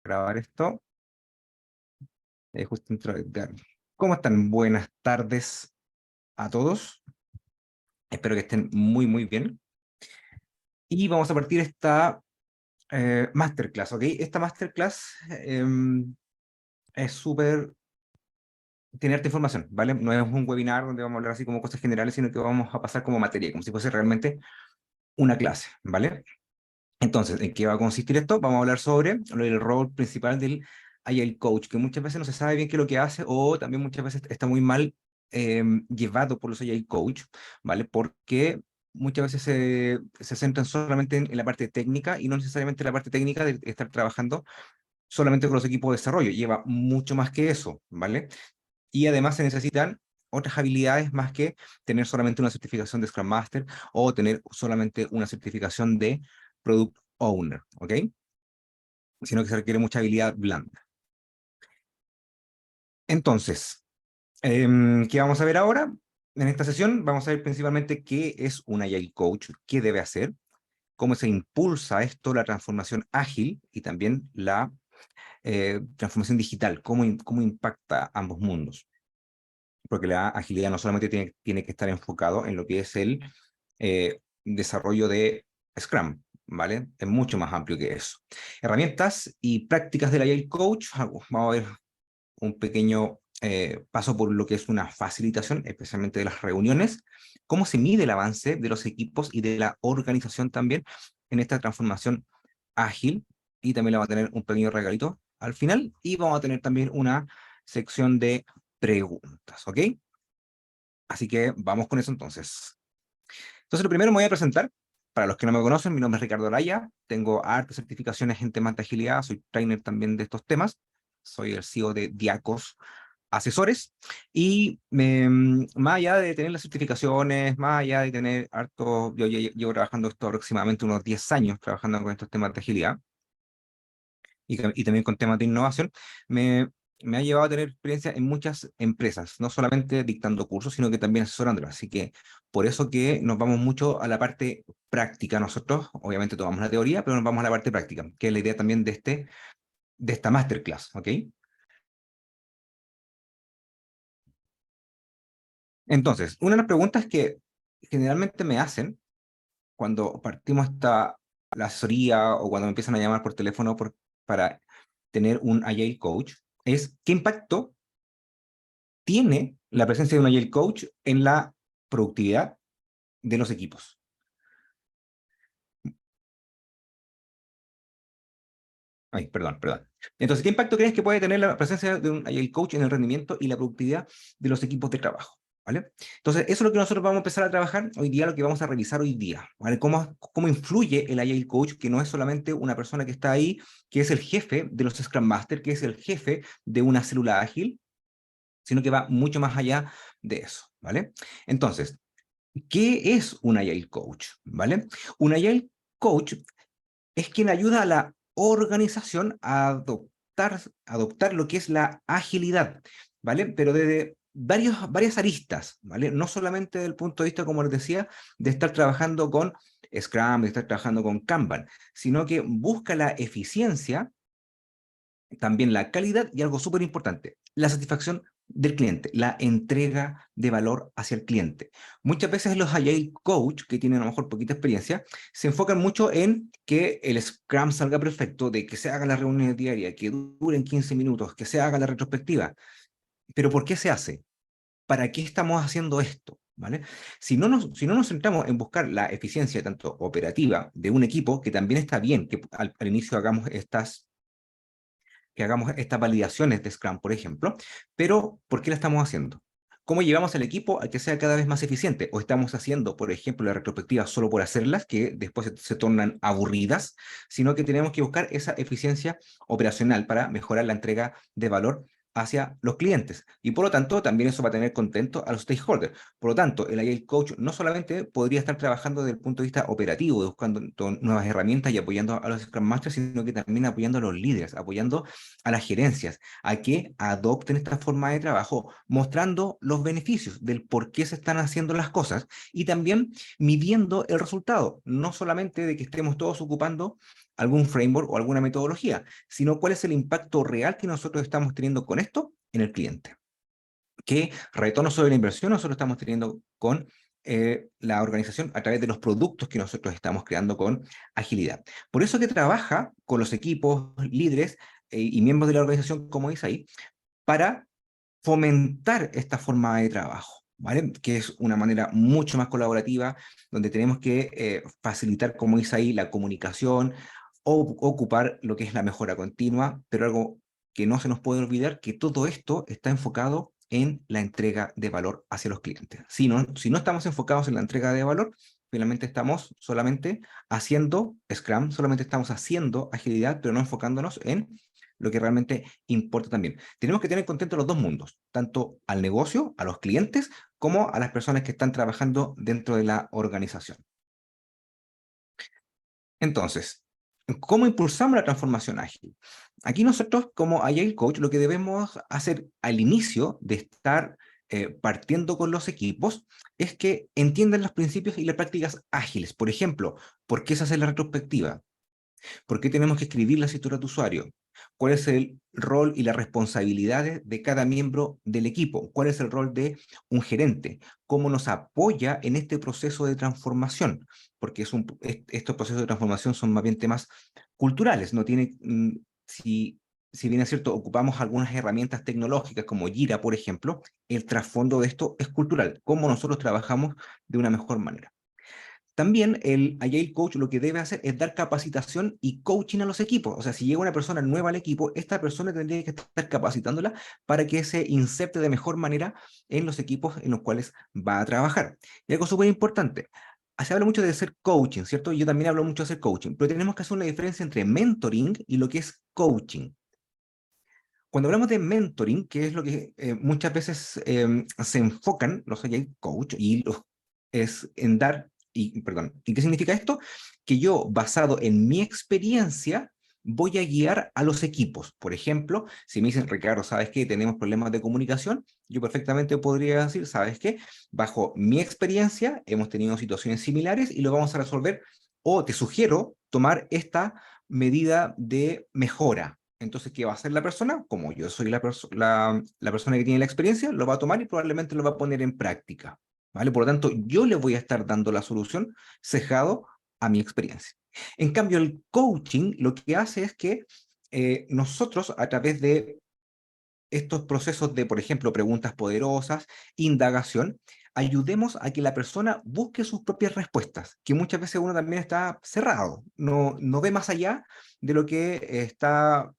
Grabar esto. Justo ¿Cómo están? Buenas tardes a todos. Espero que estén muy, muy bien. Y vamos a partir esta masterclass, ¿ok? Esta masterclass es súper... Tiene harta información, ¿vale? No es un webinar donde vamos a hablar así como cosas generales, sino que vamos a pasar como materia, como si fuese realmente una clase, ¿vale? Entonces, ¿en qué va a consistir esto? Vamos a hablar sobre el rol principal del Agile Coach, que muchas veces no se sabe bien qué es lo que hace, o también muchas veces está muy mal llevado por los Agile Coach, ¿vale? Porque muchas veces se centran solamente en la parte técnica y no necesariamente la parte técnica de estar trabajando solamente con los equipos de desarrollo. Lleva mucho más que eso, ¿vale? Y además se necesitan otras habilidades más que tener solamente una certificación de Scrum Master o tener solamente una certificación de Product Owner, ¿ok? Sino que se requiere mucha habilidad blanda. Entonces, ¿qué vamos a ver ahora? En esta sesión vamos a ver principalmente qué es un Agile Coach, qué debe hacer, cómo se impulsa esto, la transformación ágil y también la transformación digital, cómo impacta ambos mundos. Porque la agilidad no solamente tiene que estar enfocado en lo que es el desarrollo de Scrum, ¿vale? Es mucho más amplio que eso. Herramientas y prácticas del Agile Coach, vamos a ver un pequeño paso por lo que es una facilitación, especialmente de las reuniones, cómo se mide el avance de los equipos y de la organización también en esta transformación ágil, y también le vamos a tener un pequeño regalito al final, y vamos a tener también una sección de preguntas, ¿ok? Así que vamos con eso entonces. Entonces, lo primero me voy a presentar. Para los que no me conocen, mi nombre es Ricardo Araya, tengo hartas certificaciones en temas de agilidad, soy trainer también de estos temas, soy el CEO de Diacos Asesores, y más allá de tener las certificaciones, más allá de tener harto, yo llevo trabajando esto aproximadamente unos 10 años, trabajando con estos temas de agilidad, y también con temas de innovación, me ha llevado a tener experiencia en muchas empresas, no solamente dictando cursos, sino que también asesorándolas. Así que por eso que nos vamos mucho a la parte práctica. Nosotros, obviamente, tomamos la teoría, pero nos vamos a la parte práctica, que es la idea también de esta masterclass, ¿ok? Entonces, una de las preguntas que generalmente me hacen cuando partimos la asesoría o cuando me empiezan a llamar por teléfono para tener un Agile Coach es: ¿qué impacto tiene la presencia de un Agile Coach en la productividad de los equipos? Ay, perdón. Entonces, ¿qué impacto crees que puede tener la presencia de un Agile Coach en el rendimiento y la productividad de los equipos de trabajo? ¿Vale? Entonces, eso es lo que nosotros vamos a empezar a trabajar hoy día, lo que vamos a revisar hoy día, ¿vale? ¿Cómo influye el Agile Coach, que no es solamente una persona que está ahí, que es el jefe de los Scrum Master, que es el jefe de una célula ágil, sino que va mucho más allá de eso, ¿vale? Entonces, ¿qué es un Agile Coach? ¿Vale? Un Agile Coach es quien ayuda a la organización a adoptar lo que es la agilidad, ¿vale? Pero desde varias aristas, ¿vale? No solamente desde el punto de vista, como les decía, de estar trabajando con Scrum, de estar trabajando con Kanban, sino que busca la eficiencia, también la calidad y algo súper importante, la satisfacción del cliente, la entrega de valor hacia el cliente. Muchas veces los Agile Coach, que tienen a lo mejor poquita experiencia, se enfocan mucho en que el Scrum salga perfecto, de que se hagan las reuniones diarias, que duren 15 minutos, que se haga la retrospectiva. Pero ¿por qué se hace? ¿Para qué estamos haciendo esto? ¿Vale? Si no nos centramos en buscar la eficiencia tanto operativa de un equipo, que también está bien que al inicio hagamos estas validaciones de Scrum, por ejemplo, pero ¿por qué la estamos haciendo? ¿Cómo llevamos al equipo a que sea cada vez más eficiente? ¿O estamos haciendo, por ejemplo, las retrospectivas solo por hacerlas, que después se tornan aburridas, sino que tenemos que buscar esa eficiencia operacional para mejorar la entrega de valor hacia los clientes? Y por lo tanto, también eso va a tener contento a los stakeholders. Por lo tanto, el Agile Coach no solamente podría estar trabajando desde el punto de vista operativo, buscando nuevas herramientas y apoyando a los Scrum Masters, sino que también apoyando a los líderes, apoyando a las gerencias, a que adopten esta forma de trabajo, mostrando los beneficios del por qué se están haciendo las cosas y también midiendo el resultado, no solamente de que estemos todos ocupando algún framework o alguna metodología, sino cuál es el impacto real que nosotros estamos teniendo con esto en el cliente. ¿Qué retorno sobre la inversión nosotros estamos teniendo con la organización a través de los productos que nosotros estamos creando con agilidad? Por eso que trabaja con los equipos, líderes y miembros de la organización, como dice ahí, para fomentar esta forma de trabajo, ¿vale? Que es una manera mucho más colaborativa, donde tenemos que facilitar, como dice ahí, la comunicación, o ocupar lo que es la mejora continua, pero algo que no se nos puede olvidar, que todo esto está enfocado en la entrega de valor hacia los clientes. Si no estamos enfocados en la entrega de valor, finalmente estamos solamente haciendo Scrum, solamente estamos haciendo agilidad, pero no enfocándonos en lo que realmente importa también. Tenemos que tener contentos los dos mundos, tanto al negocio, a los clientes, como a las personas que están trabajando dentro de la organización. Entonces, ¿cómo impulsamos la transformación ágil? Aquí nosotros, como Agile Coach, lo que debemos hacer al inicio de estar partiendo con los equipos es que entiendan los principios y las prácticas ágiles. Por ejemplo, ¿por qué se hace la retrospectiva? ¿Por qué tenemos que escribir la historia de usuario? ¿Cuál es el rol y las responsabilidades de cada miembro del equipo? ¿Cuál es el rol de un gerente? ¿Cómo nos apoya en este proceso de transformación? Porque estos procesos de transformación son más bien temas culturales. No tiene, si bien es cierto, ocupamos algunas herramientas tecnológicas como Jira, por ejemplo, el trasfondo de esto es cultural. Cómo nosotros trabajamos de una mejor manera. También el Agile Coach lo que debe hacer es dar capacitación y coaching a los equipos. O sea, si llega una persona nueva al equipo, esta persona tendría que estar capacitándola para que se inserte de mejor manera en los equipos en los cuales va a trabajar. Y algo súper importante, se habla mucho de hacer coaching, ¿cierto? Yo también hablo mucho de hacer coaching, pero tenemos que hacer una diferencia entre mentoring y lo que es coaching. Cuando hablamos de mentoring, que es lo que muchas veces se enfocan los Agile Coach es en dar, perdón, ¿y qué significa esto? Que yo, basado en mi experiencia, voy a guiar a los equipos. Por ejemplo, si me dicen, Ricardo, ¿sabes qué? Tenemos problemas de comunicación, yo perfectamente podría decir, ¿sabes qué? Bajo mi experiencia, hemos tenido situaciones similares y lo vamos a resolver, o te sugiero tomar esta medida de mejora. Entonces, ¿qué va a hacer la persona? Como yo soy la persona que tiene la experiencia, lo va a tomar y probablemente lo va a poner en práctica, ¿vale? Por lo tanto, yo le voy a estar dando la solución cejado a mi experiencia. En cambio, el coaching lo que hace es que nosotros, a través de estos procesos de, por ejemplo, preguntas poderosas, indagación, ayudemos a que la persona busque sus propias respuestas, que muchas veces uno también está cerrado, no ve más allá de lo que está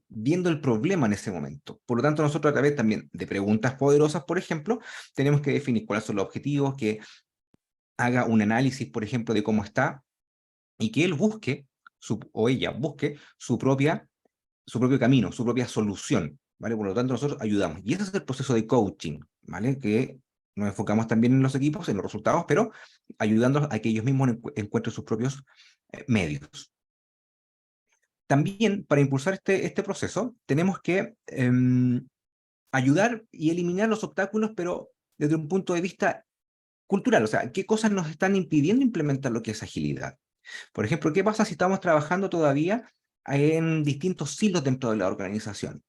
viendo el problema en ese momento. Por lo tanto, nosotros a través también de preguntas poderosas, por ejemplo, tenemos que definir cuáles son los objetivos, que haga un análisis, por ejemplo, de cómo está y que él busque, o ella busque su propio camino, su propia solución, ¿vale? Por lo tanto, nosotros ayudamos. Y ese es el proceso de coaching, ¿vale? Que nos enfocamos también en los equipos, en los resultados, pero ayudándolos a que ellos mismos encuentren sus propios medios. También, para impulsar este proceso, tenemos que ayudar y eliminar los obstáculos, pero desde un punto de vista cultural, o sea, ¿qué cosas nos están impidiendo implementar lo que es agilidad? Por ejemplo, ¿qué pasa si estamos trabajando todavía en distintos silos dentro de la organización?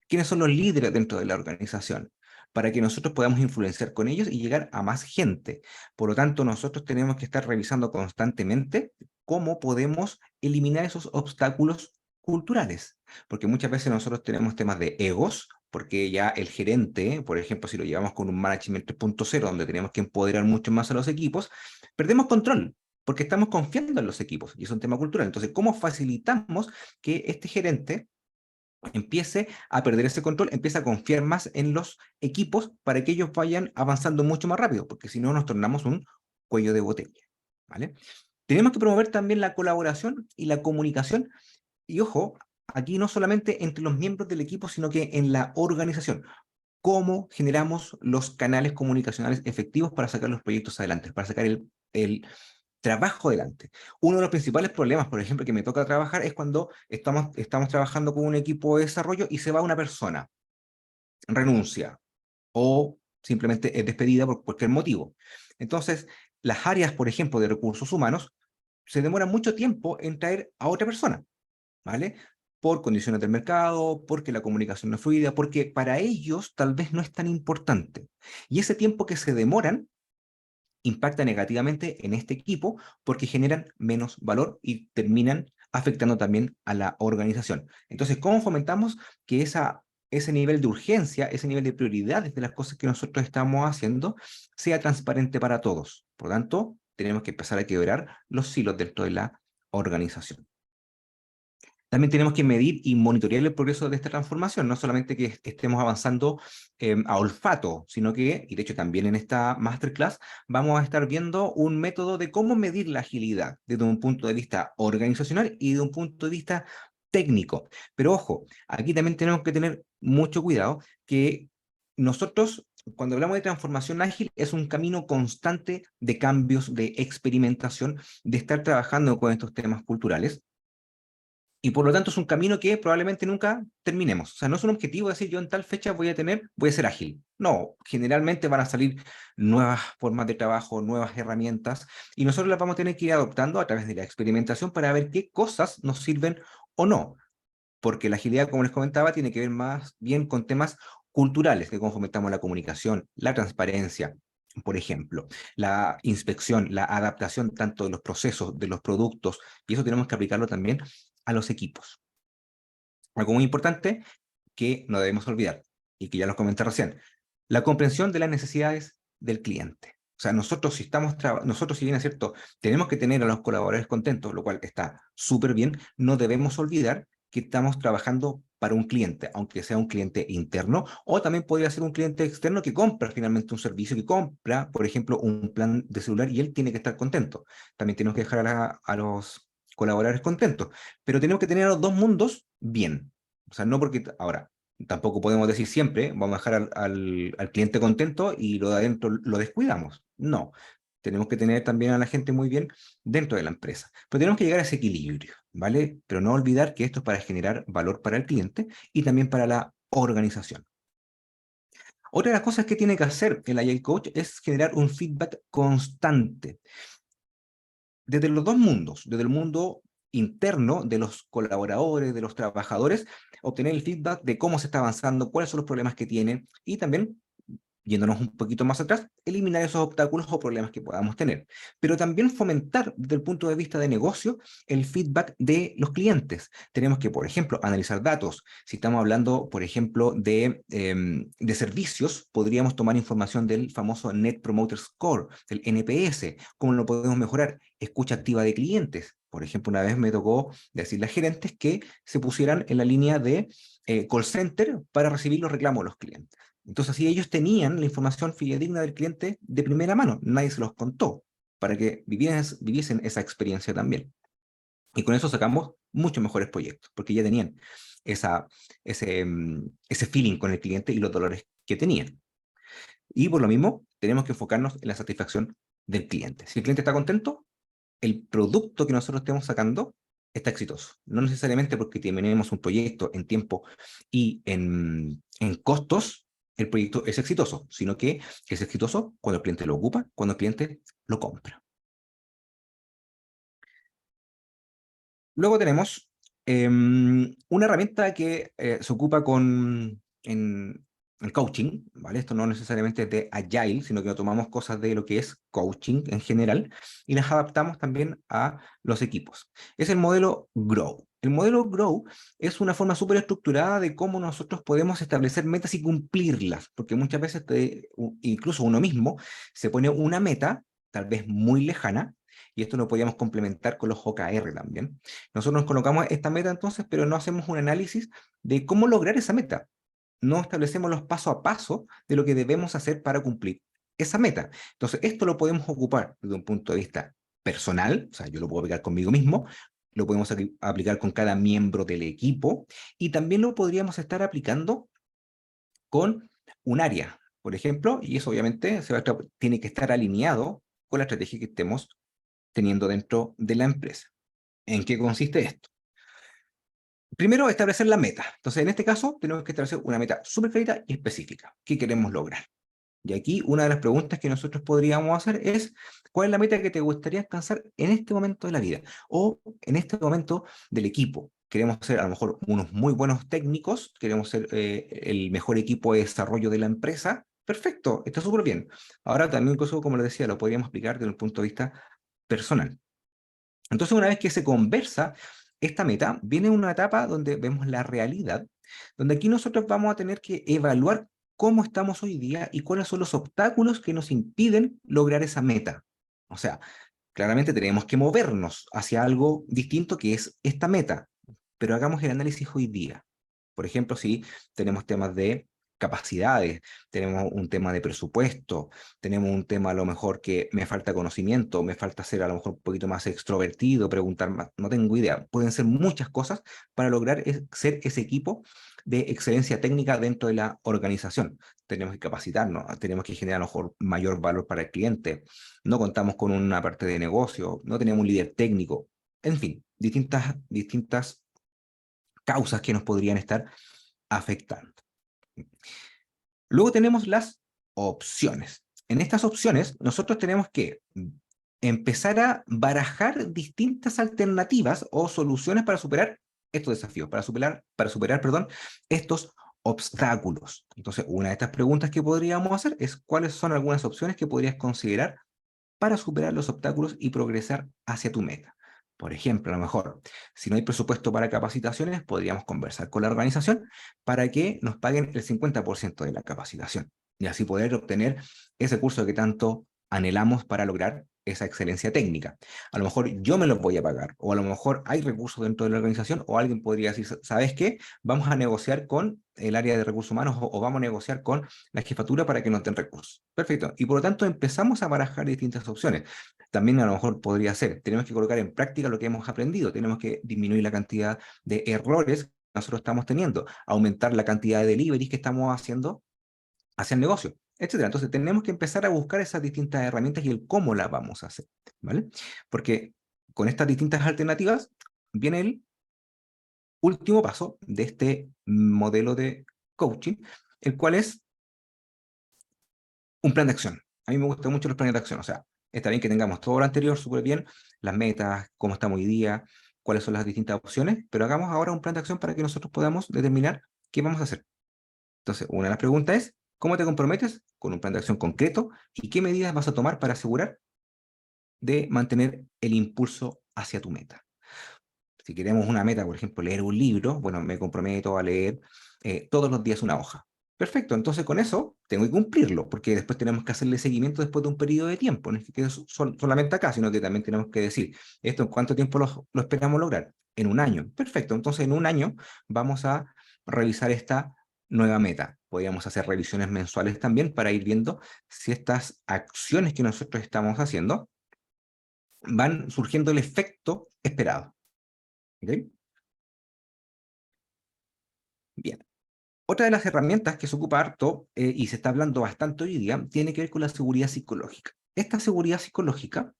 ¿Quiénes son los líderes dentro de la organización? Para que nosotros podamos influenciar con ellos y llegar a más gente. Por lo tanto, nosotros tenemos que estar revisando constantemente cómo podemos eliminar esos obstáculos culturales. Porque muchas veces nosotros tenemos temas de egos, porque ya el gerente, por ejemplo, si lo llevamos con un management 3.0, donde tenemos que empoderar mucho más a los equipos, perdemos control, porque estamos confiando en los equipos, y es un tema cultural. Entonces, ¿cómo facilitamos que este gerente empiece a perder ese control, empiece a confiar más en los equipos para que ellos vayan avanzando mucho más rápido, porque si no nos tornamos un cuello de botella, ¿vale? Tenemos que promover también la colaboración y la comunicación, y ojo, aquí no solamente entre los miembros del equipo, sino que en la organización. ¿Cómo generamos los canales comunicacionales efectivos para sacar los proyectos adelante, para sacar el trabajo adelante? Uno de los principales problemas, por ejemplo, que me toca trabajar es cuando estamos trabajando con un equipo de desarrollo y se va una persona, renuncia o simplemente es despedida por cualquier motivo. Entonces, las áreas, por ejemplo, de recursos humanos se demora mucho tiempo en traer a otra persona, ¿vale? Por condiciones del mercado, porque la comunicación no es fluida, porque para ellos tal vez no es tan importante. Y ese tiempo que se demoran impacta negativamente en este equipo porque generan menos valor y terminan afectando también a la organización. Entonces, ¿cómo fomentamos que ese nivel de urgencia, ese nivel de prioridades de las cosas que nosotros estamos haciendo sea transparente para todos? Por lo tanto, tenemos que empezar a quebrar los silos dentro de la organización. También tenemos que medir y monitorear el progreso de esta transformación, no solamente que estemos avanzando a olfato, sino que, y de hecho también en esta masterclass, vamos a estar viendo un método de cómo medir la agilidad desde un punto de vista organizacional y de un punto de vista técnico. Pero ojo, aquí también tenemos que tener mucho cuidado que nosotros, cuando hablamos de transformación ágil, es un camino constante de cambios, de experimentación, de estar trabajando con estos temas culturales. Y por lo tanto es un camino que probablemente nunca terminemos. O sea, no es un objetivo decir yo en tal fecha voy a ser ágil. No, generalmente van a salir nuevas formas de trabajo, nuevas herramientas, y nosotros las vamos a tener que ir adoptando a través de la experimentación para ver qué cosas nos sirven o no. Porque la agilidad, como les comentaba, tiene que ver más bien con temas culturales, de cómo fomentamos la comunicación, la transparencia, por ejemplo, la inspección, la adaptación tanto de los procesos, de los productos, y eso tenemos que aplicarlo también a los equipos. Algo muy importante que no debemos olvidar, y que ya lo comenté recién, la comprensión de las necesidades del cliente. O sea, nosotros si bien es cierto, tenemos que tener a los colaboradores contentos, lo cual está súper bien, no debemos olvidar que estamos trabajando para un cliente, aunque sea un cliente interno, o también podría ser un cliente externo que compra finalmente un servicio, que compra, por ejemplo, un plan de celular y él tiene que estar contento. También tenemos que dejar a los colaboradores contentos, pero tenemos que tener a los dos mundos bien. O sea, no porque ahora, tampoco podemos decir siempre, vamos a dejar al cliente contento y lo de adentro lo descuidamos. No, tenemos que tener también a la gente muy bien dentro de la empresa. Pero tenemos que llegar a ese equilibrio, ¿vale? Pero no olvidar que esto es para generar valor para el cliente y también para la organización. Otra de las cosas que tiene que hacer el Agile Coach es generar un feedback constante desde los dos mundos, desde el mundo interno de los colaboradores, de los trabajadores, obtener el feedback de cómo se está avanzando, cuáles son los problemas que tienen y también, yéndonos un poquito más atrás, eliminar esos obstáculos o problemas que podamos tener. Pero también fomentar desde el punto de vista de negocio el feedback de los clientes. Tenemos que, por ejemplo, analizar datos. Si estamos hablando, por ejemplo, de servicios, podríamos tomar información del famoso Net Promoter Score, del NPS, cómo lo podemos mejorar. Escucha activa de clientes. Por ejemplo, una vez me tocó decirle a gerentes que se pusieran en la línea de call center para recibir los reclamos de los clientes. Entonces, así ellos tenían la información fidedigna del cliente de primera mano, nadie se los contó, para que viviesen esa experiencia también. Y con eso sacamos muchos mejores proyectos, porque ya tenían ese feeling con el cliente y los dolores que tenían. Y por lo mismo, tenemos que enfocarnos en la satisfacción del cliente. Si el cliente está contento, el producto que nosotros estemos sacando está exitoso. No necesariamente porque terminemos un proyecto en tiempo y en costos, el proyecto es exitoso, sino que es exitoso cuando el cliente lo ocupa, cuando el cliente lo compra. Luego tenemos una herramienta que se ocupa en el coaching, ¿vale? Esto no necesariamente es de Agile, sino que tomamos cosas de lo que es coaching en general y las adaptamos también a los equipos. Es el modelo Grow. El modelo Grow es una forma súper estructurada de cómo nosotros podemos establecer metas y cumplirlas, porque muchas veces incluso uno mismo se pone una meta, tal vez muy lejana, y esto lo podríamos complementar con los OKR también. Nosotros nos colocamos esta meta entonces, pero no hacemos un análisis de cómo lograr esa meta. No establecemos los paso a paso de lo que debemos hacer para cumplir esa meta. Entonces, esto lo podemos ocupar desde un punto de vista personal, o sea, yo lo puedo aplicar conmigo mismo, lo podemos aplicar con cada miembro del equipo y también lo podríamos estar aplicando con un área, por ejemplo, y eso obviamente tiene que estar alineado con la estrategia que estemos teniendo dentro de la empresa. ¿En qué consiste esto? Primero, establecer la meta. Entonces, en este caso, tenemos que establecer una meta súper clarita y específica. ¿Qué queremos lograr? Y aquí una de las preguntas que nosotros podríamos hacer es, ¿Cuál es la meta que te gustaría alcanzar en este momento de la vida? O en este momento del equipo. Queremos ser a lo mejor unos muy buenos técnicos, queremos ser el mejor equipo de desarrollo de la empresa. Perfecto, está súper bien. Ahora también, incluso, como les decía, lo podríamos aplicar desde un punto de vista personal. Entonces, una vez que se conversa esta meta, viene una etapa donde vemos la realidad, donde aquí nosotros vamos a tener que evaluar cómo estamos hoy día y cuáles son los obstáculos que nos impiden lograr esa meta. O sea, claramente tenemos que movernos hacia algo distinto que es esta meta, pero hagamos el análisis hoy día. Por ejemplo, si tenemos temas de capacidades, tenemos un tema de presupuesto, tenemos un tema a lo mejor que me falta conocimiento, me falta ser a lo mejor un poquito más extrovertido, preguntar más, no tengo idea. Pueden ser muchas cosas para lograr ser ese equipo de excelencia técnica dentro de la organización. Tenemos que capacitarnos, tenemos que generar a lo mejor mayor valor para el cliente, no contamos con una parte de negocio, no tenemos un líder técnico, en fin, distintas causas que nos podrían estar afectando. Luego tenemos las opciones. En estas opciones, nosotros tenemos que empezar a barajar distintas alternativas o soluciones para superar estos desafíos, perdón, estos obstáculos. Entonces, una de estas preguntas que podríamos hacer es cuáles son algunas opciones que podrías considerar para superar los obstáculos y progresar hacia tu meta. Por ejemplo, a lo mejor, si no hay presupuesto para capacitaciones, podríamos conversar con la organización para que nos paguen el 50% de la capacitación y así poder obtener ese curso que tanto anhelamos para lograr esa excelencia técnica. A lo mejor yo me los voy a pagar, o a lo mejor hay recursos dentro de la organización, o alguien podría decir, ¿sabes qué? Vamos a negociar con el área de recursos humanos o vamos a negociar con la jefatura para que nos den recursos. Perfecto. Y por lo tanto empezamos a barajar distintas opciones. También a lo mejor podría ser, tenemos que colocar en práctica lo que hemos aprendido, tenemos que disminuir la cantidad de errores que nosotros estamos teniendo, aumentar la cantidad de deliveries que estamos haciendo hacia el negocio, etcétera. Entonces tenemos que empezar a buscar esas distintas herramientas y el cómo las vamos a hacer, ¿vale? Porque con estas distintas alternativas viene el último paso de este modelo de coaching, el cual es un plan de acción. A mí me gustan mucho los planes de acción, o sea, está bien que tengamos todo lo anterior súper bien, las metas, cómo estamos hoy día, cuáles son las distintas opciones, pero hagamos ahora un plan de acción para que nosotros podamos determinar qué vamos a hacer. Entonces, una de las preguntas es, ¿cómo te comprometes con un plan de acción concreto y qué medidas vas a tomar para asegurar de mantener el impulso hacia tu meta? Si queremos una meta, por ejemplo, leer un libro, bueno, me comprometo a leer todos los días una hoja. Perfecto, entonces con eso tengo que cumplirlo, porque después tenemos que hacerle seguimiento después de un periodo de tiempo. No es que quede solamente acá, sino que también tenemos que decir, ¿esto en cuánto tiempo lo esperamos lograr? En un año. Perfecto, entonces en un año vamos a revisar esta nueva meta. Podríamos hacer revisiones mensuales también para ir viendo si estas acciones que nosotros estamos haciendo van surgiendo el efecto esperado. ¿Ok? Bien. Otra de las herramientas que se ocupa harto y se está hablando bastante hoy día tiene que ver con la seguridad psicológica. Esta seguridad psicológica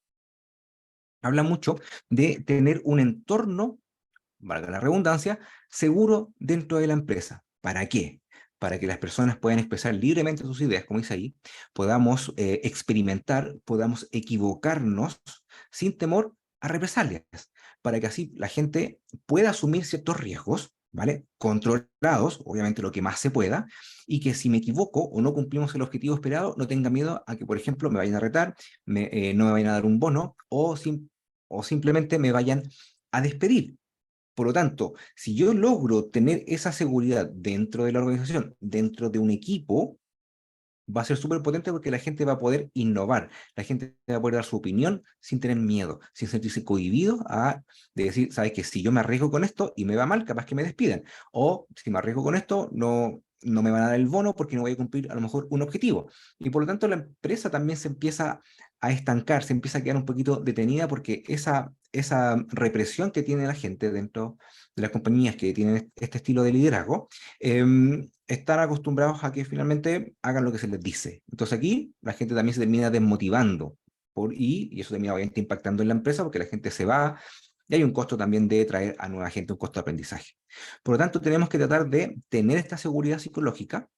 habla mucho de tener un entorno, valga la redundancia, seguro dentro de la empresa. ¿Para qué? Para que las personas puedan expresar libremente sus ideas, como dice ahí, podamos experimentar, podamos equivocarnos sin temor a represalias, para que así la gente pueda asumir ciertos riesgos, ¿vale? Controlados, obviamente lo que más se pueda, y que si me equivoco o no cumplimos el objetivo esperado, no tenga miedo a que, por ejemplo, me vayan a retar, no me vayan a dar un bono o simplemente me vayan a despedir. Por lo tanto, si yo logro tener esa seguridad dentro de la organización, dentro de un equipo, va a ser súper potente porque la gente va a poder innovar, la gente va a poder dar su opinión sin tener miedo, sin sentirse cohibido de decir, sabes que si yo me arriesgo con esto y me va mal, capaz que me despidan, o si me arriesgo con esto, no me van a dar el bono porque no voy a cumplir a lo mejor un objetivo. Y por lo tanto la empresa también se empieza a estancar, se empieza a quedar un poquito detenida porque esa represión que tiene la gente dentro de las compañías que tienen este estilo de liderazgo, están acostumbrados a que finalmente hagan lo que se les dice. Entonces aquí la gente también se termina desmotivando y eso termina obviamente impactando en la empresa porque la gente se va y hay un costo también de traer a nueva gente, un costo de aprendizaje. Por lo tanto, tenemos que tratar de tener esta seguridad psicológica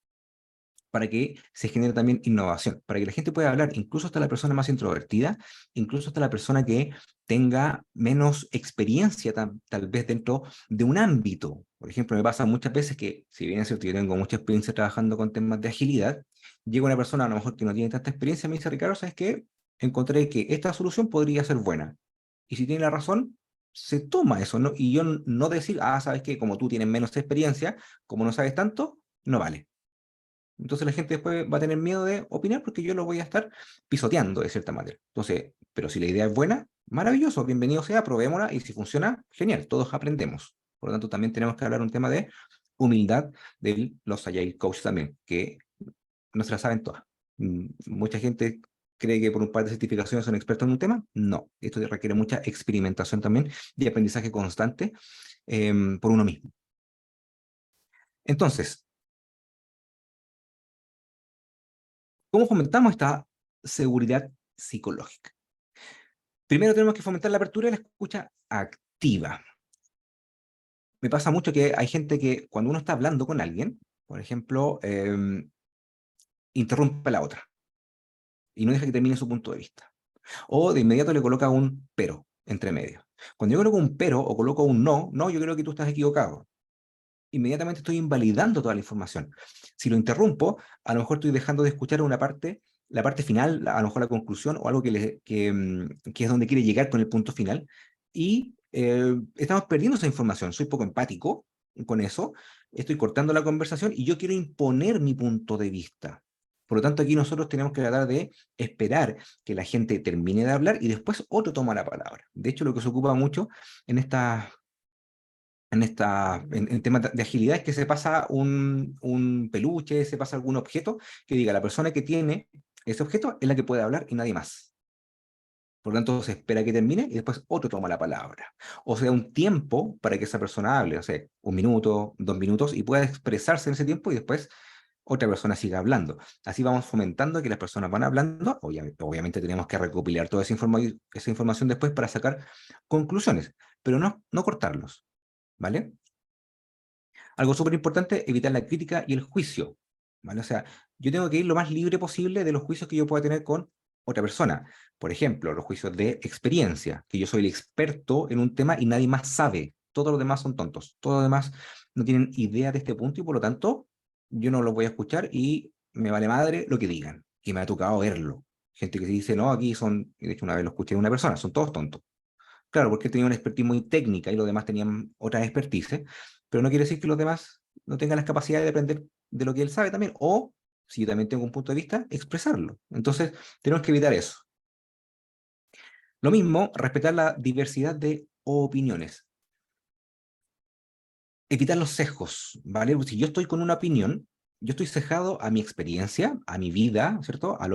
para que se genere también innovación, para que la gente pueda hablar, incluso hasta la persona más introvertida, incluso hasta la persona que tenga menos experiencia tal vez dentro de un ámbito. Por ejemplo, me pasa muchas veces que, si bien es cierto, yo tengo mucha experiencia trabajando con temas de agilidad, llega una persona a lo mejor que no tiene tanta experiencia, me dice, Ricardo, ¿sabes qué? Encontré que esta solución podría ser buena. Y si tiene la razón, se toma eso, ¿no? Y yo no decir, ¿sabes qué? Como tú tienes menos experiencia, como no sabes tanto, no vale. Entonces la gente después va a tener miedo de opinar porque yo lo voy a estar pisoteando de cierta manera. Entonces, pero si la idea es buena, maravilloso, bienvenido sea, probémosla y si funciona, genial, todos aprendemos. Por lo tanto, también tenemos que hablar un tema de humildad de los Agile Coach también, que no se la saben todas. Mucha gente cree que por un par de certificaciones son expertos en un tema. No, esto requiere mucha experimentación también y aprendizaje constante por uno mismo. Entonces, ¿cómo fomentamos esta seguridad psicológica? Primero tenemos que fomentar la apertura y la escucha activa. Me pasa mucho que hay gente que cuando uno está hablando con alguien, por ejemplo, interrumpe a la otra y no deja que termine su punto de vista. O de inmediato le coloca un pero entre medio. Cuando yo coloco un pero o coloco un no, yo creo que tú estás equivocado. Inmediatamente estoy invalidando toda la información. Si lo interrumpo, a lo mejor estoy dejando de escuchar una parte, la parte final, a lo mejor la conclusión o algo que es donde quiere llegar con el punto final, y estamos perdiendo esa información. Soy poco empático con eso, estoy cortando la conversación y yo quiero imponer mi punto de vista. Por lo tanto, aquí nosotros tenemos que tratar de esperar que la gente termine de hablar y después otro toma la palabra. De hecho, lo que se ocupa mucho en en temas de agilidad es que se pasa un peluche, se pasa algún objeto que diga la persona que tiene ese objeto es la que puede hablar y nadie más. Por lo tanto, se espera que termine y después otro toma la palabra. O sea, un tiempo para que esa persona hable, o sea, 1 minuto, 2 minutos, y pueda expresarse en ese tiempo y después otra persona siga hablando. Así vamos fomentando que las personas van hablando. Obviamente tenemos que recopilar toda esa información después para sacar conclusiones, pero no cortarlos, ¿vale? Algo súper importante, evitar la crítica y el juicio, ¿vale? O sea, yo tengo que ir lo más libre posible de los juicios que yo pueda tener con otra persona. Por ejemplo, los juicios de experiencia, que yo soy el experto en un tema y nadie más sabe. Todos los demás son tontos. Todos los demás no tienen idea de este punto y por lo tanto yo no los voy a escuchar y me vale madre lo que digan. Y me ha tocado verlo. Gente que dice, no, aquí son, y de hecho una vez lo escuché de una persona, son todos tontos. Claro, porque tenía una expertise muy técnica y los demás tenían otras expertices, pero no quiere decir que los demás no tengan las capacidades de aprender de lo que él sabe también, o si yo también tengo un punto de vista, expresarlo. Entonces, tenemos que evitar eso. Lo mismo, respetar la diversidad de opiniones. Evitar los sesgos, ¿vale? Si yo estoy con una opinión, yo estoy sesgado a mi experiencia, a mi vida, ¿cierto? A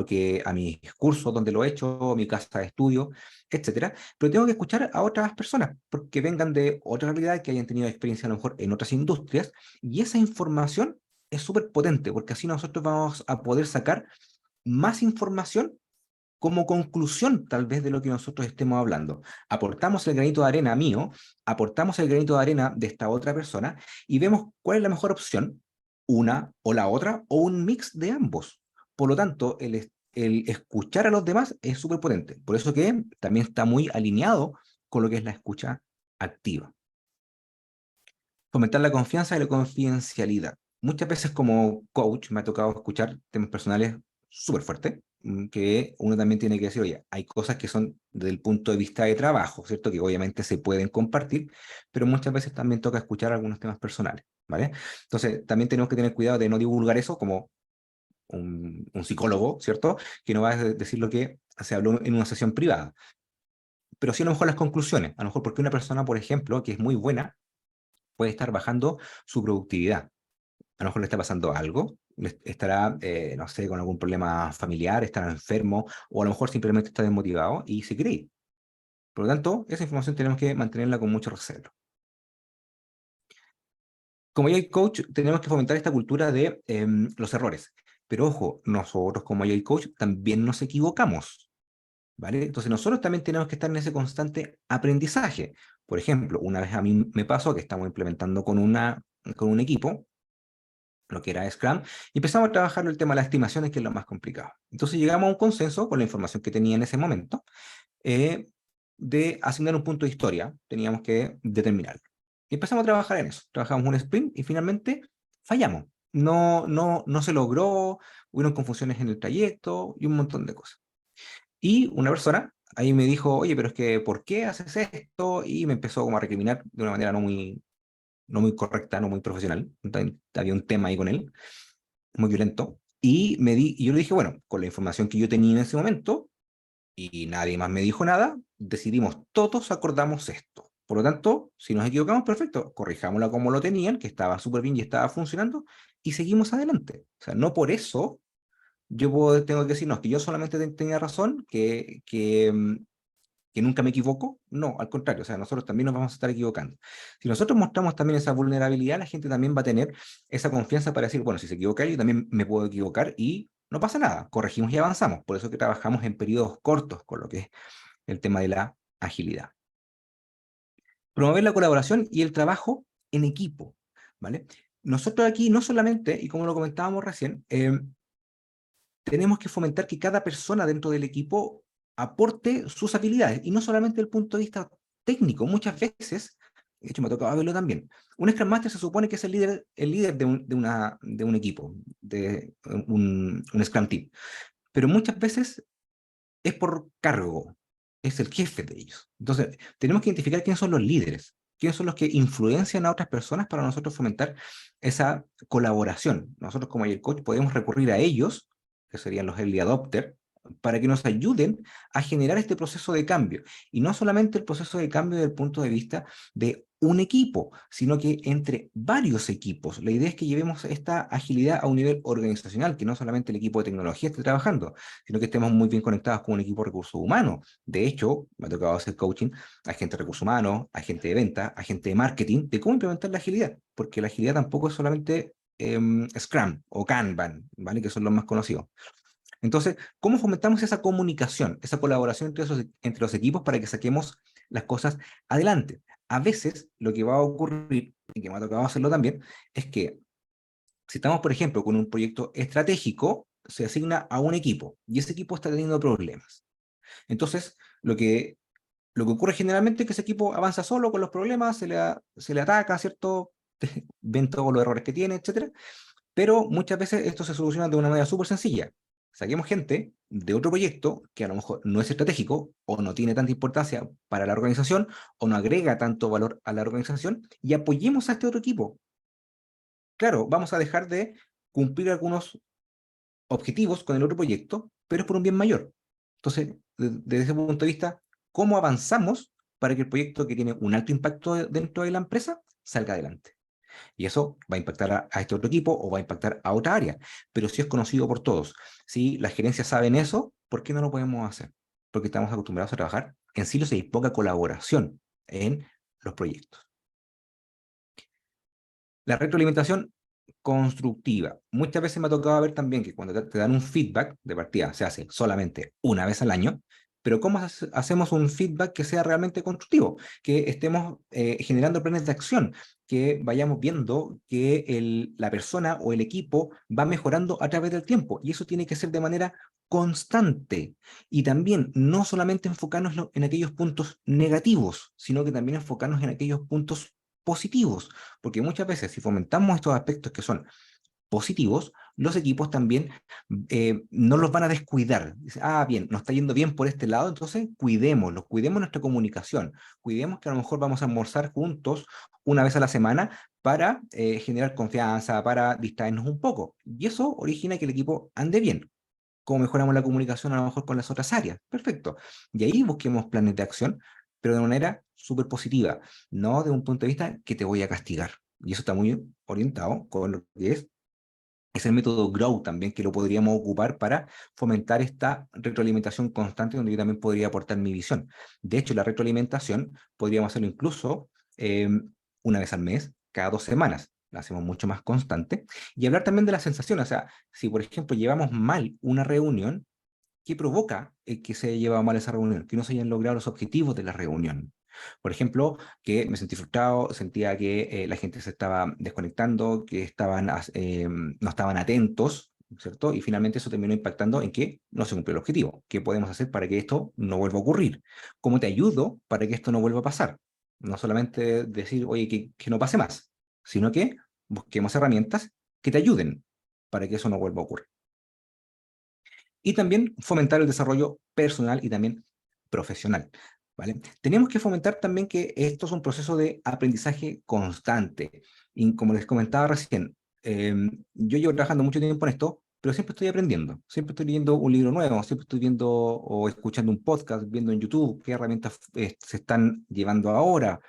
mis cursos donde lo he hecho, a mi casa de estudio, etcétera. Pero tengo que escuchar a otras personas, porque vengan de otra realidad, que hayan tenido experiencia a lo mejor en otras industrias, y esa información es súper potente, porque así nosotros vamos a poder sacar más información como conclusión tal vez de lo que nosotros estemos hablando. Aportamos el granito de arena mío, aportamos el granito de arena de esta otra persona y vemos cuál es la mejor opción, una o la otra, o un mix de ambos. Por lo tanto, el escuchar a los demás es súper potente. Por eso que también está muy alineado con lo que es la escucha activa. Fomentar la confianza y la confidencialidad. Muchas veces como coach me ha tocado escuchar temas personales súper fuertes, que uno también tiene que decir, oye, hay cosas que son desde el punto de vista de trabajo, ¿cierto? Que obviamente se pueden compartir, pero muchas veces también toca escuchar algunos temas personales, ¿vale? Entonces, también tenemos que tener cuidado de no divulgar eso como un psicólogo, ¿cierto? Que no va a decir lo que se habló en una sesión privada, pero sí a lo mejor las conclusiones, a lo mejor porque una persona, por ejemplo, que es muy buena, puede estar bajando su productividad. A lo mejor le está pasando algo, estará, no sé, con algún problema familiar, estará enfermo, o a lo mejor simplemente está desmotivado y se quiere ir. Por lo tanto, esa información tenemos que mantenerla con mucho recelo. Como Agile Coach, tenemos que fomentar esta cultura de los errores. Pero ojo, nosotros como Agile Coach también nos equivocamos, ¿vale? Entonces nosotros también tenemos que estar en ese constante aprendizaje. Por ejemplo, una vez a mí me pasó que estamos implementando con un equipo, lo que era Scrum, y empezamos a trabajar el tema de las estimaciones, que es lo más complicado. Entonces llegamos a un consenso con la información que tenía en ese momento, eh, de asignar un punto de historia, teníamos que determinarlo. Y empezamos a trabajar en eso. Trabajamos un sprint y finalmente fallamos. No se logró, hubieron confusiones en el trayecto y un montón de cosas. Y una persona ahí me dijo, oye, pero es que, ¿por qué haces esto? Y me empezó como a recriminar de una manera no muy correcta, no muy profesional. Había un tema ahí con él, muy violento. Y yo le dije, bueno, con la información que yo tenía en ese momento, y nadie más me dijo nada, decidimos, todos acordamos esto. Por lo tanto, si nos equivocamos, perfecto, corrijámosla como lo tenían, que estaba súper bien y estaba funcionando, y seguimos adelante. O sea, no por eso tengo que decir, no, que yo solamente tenía razón, que nunca me equivoco. No, al contrario, o sea, nosotros también nos vamos a estar equivocando. Si nosotros mostramos también esa vulnerabilidad, la gente también va a tener esa confianza para decir, bueno, si se equivoca yo también me puedo equivocar y no pasa nada, corregimos y avanzamos. Por eso que trabajamos en periodos cortos con lo que es el tema de la agilidad. Promover la colaboración y el trabajo en equipo, ¿vale? Nosotros aquí no solamente, y como lo comentábamos recién, tenemos que fomentar que cada persona dentro del equipo aporte sus habilidades, y no solamente desde el punto de vista técnico. Muchas veces, de hecho me ha tocado verlo también, un Scrum Master se supone que es el líder de un equipo, de un Scrum Team, pero muchas veces es por cargo, es el jefe de ellos. Entonces, tenemos que identificar quiénes son los líderes, quiénes son los que influencian a otras personas para nosotros fomentar esa colaboración. Nosotros como el coach podemos recurrir a ellos, que serían los early adopters, para que nos ayuden a generar este proceso de cambio. Y no solamente el proceso de cambio desde el punto de vista de un equipo, sino que entre varios equipos. La idea es que llevemos esta agilidad a un nivel organizacional, que no solamente el equipo de tecnología esté trabajando, sino que estemos muy bien conectados con un equipo de recursos humanos. De hecho, me ha tocado hacer coaching a gente de recursos humanos, a gente de venta, a gente de marketing, de cómo implementar la agilidad, porque la agilidad tampoco es solamente Scrum o Kanban, ¿vale? Que son los más conocidos. Entonces, ¿cómo fomentamos esa comunicación, esa colaboración entre los equipos para que saquemos las cosas adelante? A veces, lo que va a ocurrir, y que me ha tocado hacerlo también, es que si estamos, por ejemplo, con un proyecto estratégico, se asigna a un equipo y ese equipo está teniendo problemas. Entonces, lo que ocurre generalmente es que ese equipo avanza solo con los problemas, se le ataca, ¿cierto? Ven todos los errores que tiene, etcétera. Pero muchas veces esto se soluciona de una manera súper sencilla. Saquemos gente de otro proyecto que a lo mejor no es estratégico o no tiene tanta importancia para la organización o no agrega tanto valor a la organización, y apoyemos a este otro equipo. Claro, vamos a dejar de cumplir algunos objetivos con el otro proyecto, pero es por un bien mayor. Entonces, desde ese punto de vista, ¿cómo avanzamos para que el proyecto, que tiene un alto impacto dentro de la empresa, salga adelante? Y eso va a impactar a este otro equipo o va a impactar a otra área, pero si es conocido por todos, si las gerencias saben eso, ¿por qué no lo podemos hacer? Porque estamos acostumbrados a trabajar en silos y hay poca colaboración en los proyectos. La retroalimentación constructiva. Muchas veces me ha tocado ver también que cuando te dan un feedback de partida, se hace solamente una vez al año, pero ¿cómo hacemos un feedback que sea realmente constructivo? Que estemos generando planes de acción, que vayamos viendo que la persona o el equipo va mejorando a través del tiempo, y eso tiene que ser de manera constante. Y también no solamente enfocarnos en aquellos puntos negativos, sino que también enfocarnos en aquellos puntos positivos, porque muchas veces si fomentamos estos aspectos que son positivos, los equipos también no los van a descuidar. Dice, ah, bien, nos está yendo bien por este lado, entonces cuidémoslo, cuidemos nuestra comunicación, cuidemos que a lo mejor vamos a almorzar juntos una vez a la semana para generar confianza, para distraernos un poco. Y eso origina que el equipo ande bien. ¿Cómo mejoramos la comunicación a lo mejor con las otras áreas? Perfecto. Y ahí busquemos planes de acción, pero de manera súper positiva, no de un punto de vista que te voy a castigar. Y eso está muy orientado con lo que es el método Grow también, que lo podríamos ocupar para fomentar esta retroalimentación constante, donde yo también podría aportar mi visión. De hecho, la retroalimentación podríamos hacerlo incluso una vez al mes, cada 2 semanas. La hacemos mucho más constante. Y hablar también de las sensaciones. O sea, si por ejemplo llevamos mal una reunión, ¿qué provoca que se haya llevado mal esa reunión? Que no se hayan logrado los objetivos de la reunión. Por ejemplo, que me sentí frustrado, sentía que la gente se estaba desconectando, que no estaban atentos, ¿cierto? Y finalmente eso terminó impactando en que no se cumplió el objetivo. ¿Qué podemos hacer para que esto no vuelva a ocurrir? ¿Cómo te ayudo para que esto no vuelva a pasar? No solamente decir, oye, que no pase más, sino que busquemos herramientas que te ayuden para que eso no vuelva a ocurrir. Y también fomentar el desarrollo personal y también profesional, ¿vale? Tenemos que fomentar también que esto es un proceso de aprendizaje constante. Y como les comentaba recién, yo llevo trabajando mucho tiempo en esto, pero siempre estoy aprendiendo, siempre estoy leyendo un libro nuevo, siempre estoy viendo o escuchando un podcast, viendo en YouTube qué herramientas se están llevando ahora,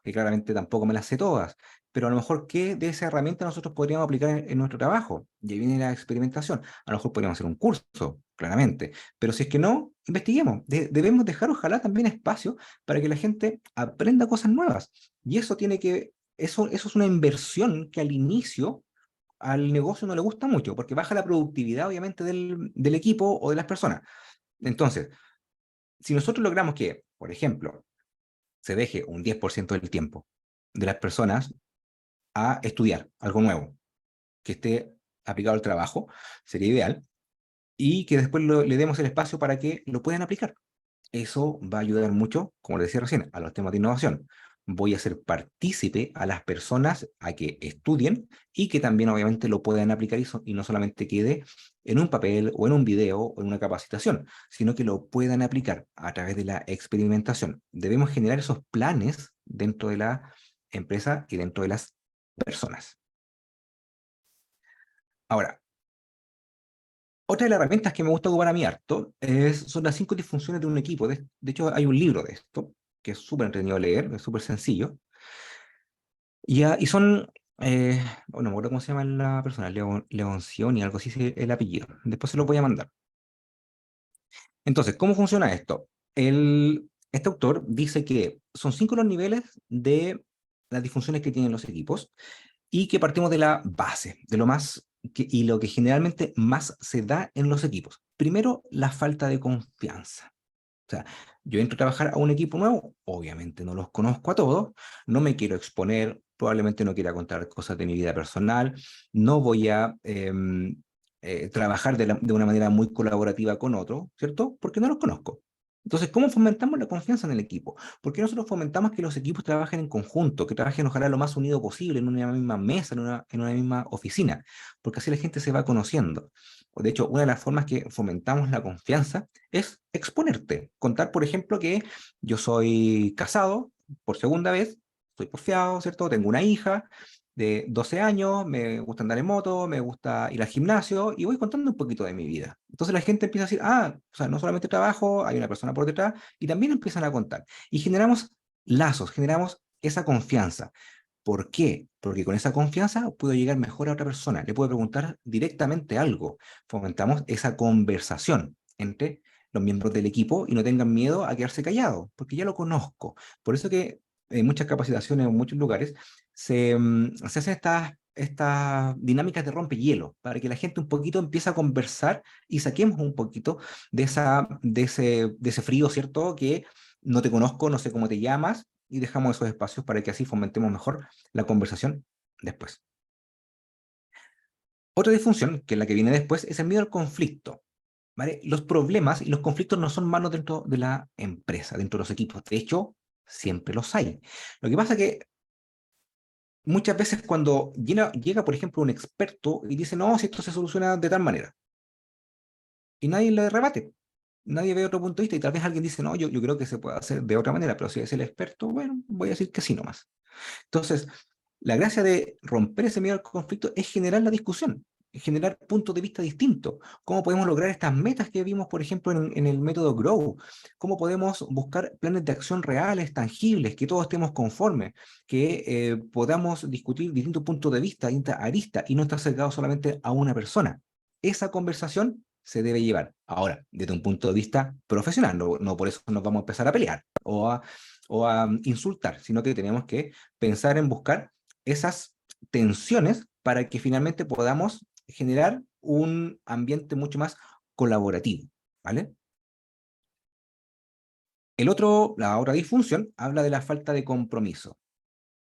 que claramente tampoco me las sé todas, pero a lo mejor qué de esa herramienta nosotros podríamos aplicar en nuestro trabajo. Y ahí viene la experimentación. A lo mejor podríamos hacer un curso, claramente, pero si es que no, investiguemos. Debemos dejar ojalá también espacio para que la gente aprenda cosas nuevas. Y eso eso es una inversión que al inicio al negocio no le gusta mucho, porque baja la productividad obviamente del equipo o de las personas. Entonces, si nosotros logramos que, por ejemplo, se deje un 10% del tiempo de las personas a estudiar algo nuevo, que esté aplicado al trabajo, sería ideal, y que después le demos el espacio para que lo puedan aplicar. Eso va a ayudar mucho, como les decía recién, a los temas de innovación. Voy a hacer partícipe a las personas a que estudien y que también obviamente lo puedan aplicar y no solamente quede en un papel o en un video o en una capacitación, sino que lo puedan aplicar a través de la experimentación. Debemos generar esos planes dentro de la empresa y dentro de las personas. Ahora, otra de las herramientas que me gusta ocupar a mí harto son las 5 disfunciones de un equipo. De hecho, hay un libro de esto que es súper entretenido de leer, es súper sencillo. Y son, bueno, no me acuerdo cómo se llama la persona, Leoncioni, algo así es el apellido. Después se lo voy a mandar. Entonces, ¿cómo funciona esto? Este autor dice que son 5 los niveles de las disfunciones que tienen los equipos y que partimos de la base, de lo más y lo que generalmente más se da en los equipos. Primero, la falta de confianza. O sea, yo entro a trabajar a un equipo nuevo, obviamente no los conozco a todos, no me quiero exponer, probablemente no quiera contar cosas de mi vida personal, no voy a trabajar de una manera muy colaborativa con otro, ¿cierto? Porque no los conozco. Entonces, ¿cómo fomentamos la confianza en el equipo? ¿Por qué nosotros fomentamos que los equipos trabajen en conjunto, que trabajen ojalá lo más unido posible, en una misma mesa, en una misma oficina? Porque así la gente se va conociendo. De hecho, una de las formas que fomentamos la confianza es exponerte. Contar, por ejemplo, que yo soy casado por segunda vez, soy porfiado, ¿cierto? Tengo una hija de 12 años, me gusta andar en moto, me gusta ir al gimnasio y voy contando un poquito de mi vida. Entonces la gente empieza a decir, ah, o sea, no solamente trabajo, hay una persona por detrás y también empiezan a contar. Y generamos lazos, generamos esa confianza. ¿Por qué? Porque con esa confianza puedo llegar mejor a otra persona, le puedo preguntar directamente algo. Fomentamos esa conversación entre los miembros del equipo y no tengan miedo a quedarse callados, porque ya lo conozco. Por eso que en muchas capacitaciones, en muchos lugares, se hacen estas dinámicas de rompehielo, para que la gente un poquito empiece a conversar y saquemos un poquito de ese frío, ¿cierto? Que no te conozco, no sé cómo te llamas, y dejamos esos espacios para que así fomentemos mejor la conversación después. Otra disfunción, que es la que viene después, es el miedo al conflicto. ¿Vale? Los problemas y los conflictos no son malos dentro de la empresa, dentro de los equipos. De hecho, siempre los hay. Lo que pasa es que muchas veces cuando llega, por ejemplo, un experto y dice, no, si esto se soluciona de tal manera, y nadie le rebate, nadie ve otro punto de vista, y tal vez alguien dice, no, yo creo que se puede hacer de otra manera, pero si es el experto, bueno, voy a decir que sí nomás. Entonces, la gracia de romper ese miedo al conflicto es generar la discusión, generar puntos de vista distintos. ¿Cómo podemos lograr estas metas que vimos, por ejemplo, en el método Grow? ¿Cómo podemos buscar planes de acción reales, tangibles, que todos estemos conformes, que podamos discutir distintos puntos de vista, distintas aristas, y no estar cercados solamente a una persona? Esa conversación se debe llevar. Ahora, desde un punto de vista profesional, no por eso nos vamos a empezar a pelear o a insultar, sino que tenemos que pensar en buscar esas tensiones para que finalmente podamos generar un ambiente mucho más colaborativo, ¿vale? La otra disfunción habla de la falta de compromiso.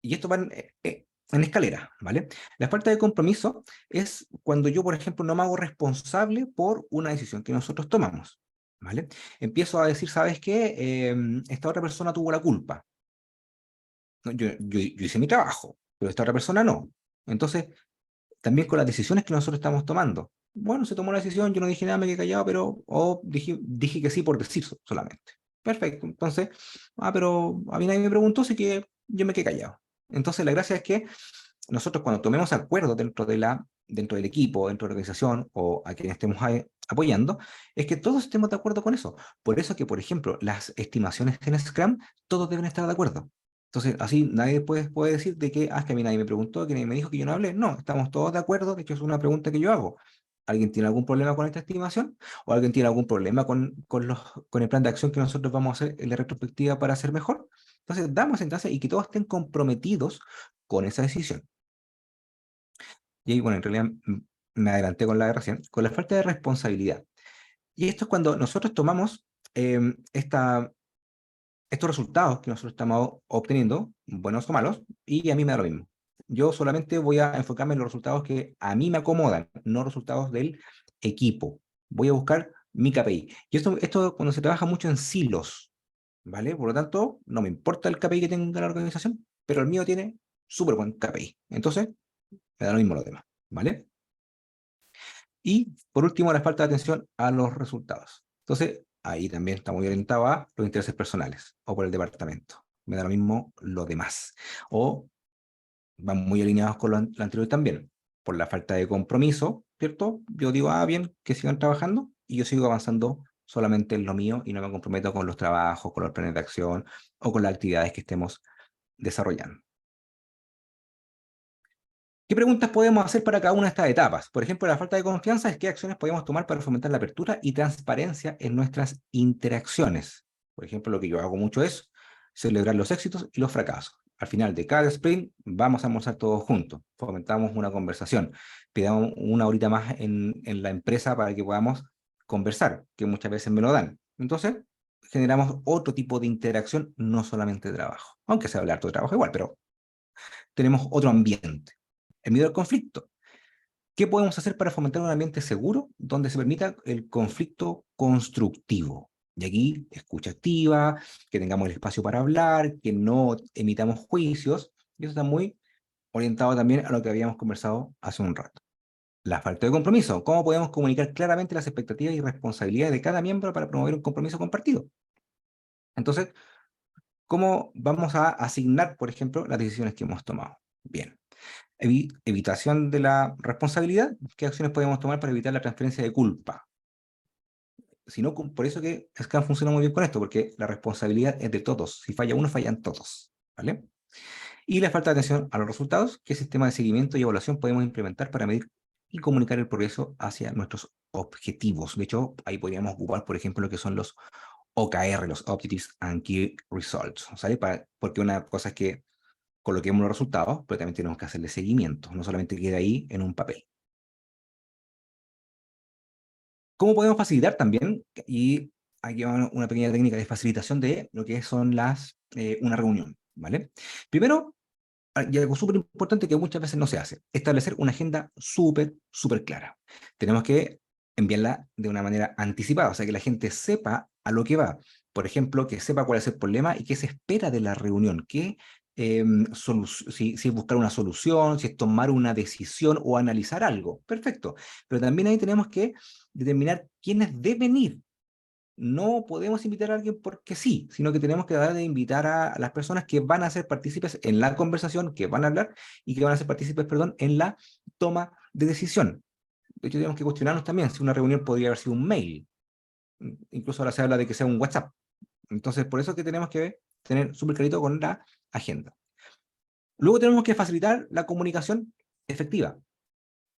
Y esto va en escalera, ¿vale? La falta de compromiso es cuando yo, por ejemplo, no me hago responsable por una decisión que nosotros tomamos, ¿vale? Empiezo a decir, ¿sabes qué? Esta otra persona tuvo la culpa. No, yo hice mi trabajo, pero esta otra persona no. Entonces, también con las decisiones que nosotros estamos tomando. Bueno, se tomó la decisión, yo no dije nada, me quedé callado, pero dije que sí por decir solamente. Perfecto. Entonces, pero a mí nadie me preguntó, así que yo me quedé callado. Entonces, la gracia es que nosotros cuando tomemos acuerdos dentro del equipo, dentro de la organización o a quien estemos apoyando, es que todos estemos de acuerdo con eso. Por eso que, por ejemplo, las estimaciones en Scrum, todos deben estar de acuerdo. Entonces, así nadie puede decir de que, es que a mí nadie me preguntó, que nadie me dijo que yo no hablé. No, estamos todos de acuerdo, de hecho es una pregunta que yo hago. ¿Alguien tiene algún problema con esta estimación? ¿O alguien tiene algún problema con el plan de acción que nosotros vamos a hacer en la retrospectiva para hacer mejor? Entonces, damos entonces y que todos estén comprometidos con esa decisión. Y ahí, bueno, en realidad me adelanté con la aberración, con la falta de responsabilidad. Y esto es cuando nosotros tomamos estos resultados que nosotros estamos obteniendo, buenos o malos, y a mí me da lo mismo. Yo solamente voy a enfocarme en los resultados que a mí me acomodan, no resultados del equipo. Voy a buscar mi KPI. Y esto cuando se trabaja mucho en silos, ¿vale? Por lo tanto, no me importa el KPI que tenga la organización, pero el mío tiene súper buen KPI. Entonces, me da lo mismo los demás, ¿vale? Y por último, la falta de atención a los resultados. Entonces, ahí también está muy orientado a los intereses personales o por el departamento. Me da lo mismo lo demás. O van muy alineados con lo anterior también. Por la falta de compromiso, ¿cierto? Yo digo, bien, que sigan trabajando y yo sigo avanzando solamente en lo mío y no me comprometo con los trabajos, con los planes de acción o con las actividades que estemos desarrollando. ¿Qué preguntas podemos hacer para cada una de estas etapas? Por ejemplo, la falta de confianza es qué acciones podemos tomar para fomentar la apertura y transparencia en nuestras interacciones. Por ejemplo, lo que yo hago mucho es celebrar los éxitos y los fracasos. Al final de cada sprint vamos a almorzar todos juntos, fomentamos una conversación, pidamos una horita más en la empresa para que podamos conversar, que muchas veces me lo dan. Entonces, generamos otro tipo de interacción, no solamente de trabajo, aunque se habla harto de trabajo igual, pero tenemos otro ambiente. El miedo al conflicto. ¿Qué podemos hacer para fomentar un ambiente seguro donde se permita el conflicto constructivo? Y aquí, escucha activa, que tengamos el espacio para hablar, que no emitamos juicios, y eso está muy orientado también a lo que habíamos conversado hace un rato. La falta de compromiso. ¿Cómo podemos comunicar claramente las expectativas y responsabilidades de cada miembro para promover un compromiso compartido? Entonces, ¿cómo vamos a asignar, por ejemplo, las decisiones que hemos tomado? Bien. Evitación de la responsabilidad. ¿Qué acciones podemos tomar para evitar la transferencia de culpa? Por eso que Scrum funciona muy bien con esto, porque la responsabilidad es de todos. Si falla uno, fallan todos, ¿vale? Y la falta de atención a los resultados. ¿Qué sistema de seguimiento y evaluación podemos implementar para medir y comunicar el progreso hacia nuestros objetivos? De hecho, ahí podríamos ocupar, por ejemplo, lo que son los OKR, los Objectives and Key Results, ¿sale? Porque una cosa es que coloquemos los resultados, pero también tenemos que hacerle seguimiento, no solamente queda ahí en un papel. ¿Cómo podemos facilitar también? Y aquí va una pequeña técnica de facilitación de lo que son una reunión, ¿vale? Primero, y algo súper importante que muchas veces no se hace, establecer una agenda súper clara. Tenemos que enviarla de una manera anticipada, o sea, que la gente sepa a lo que va. Por ejemplo, que sepa cuál es el problema y qué se espera de la reunión, si es buscar una solución, si es tomar una decisión o analizar algo. Perfecto. Pero también ahí tenemos que determinar quiénes deben ir. No podemos invitar a alguien porque sí, sino que tenemos que dar de invitar a las personas que van a ser partícipes en la conversación, que van a hablar y que van a ser partícipes, perdón, en la toma de decisión. De hecho, tenemos que cuestionarnos también si una reunión podría haber sido un mail. Incluso ahora se habla de que sea un WhatsApp. Entonces, por eso es que tenemos que tener súper clarito con la agenda. Luego tenemos que facilitar la comunicación efectiva,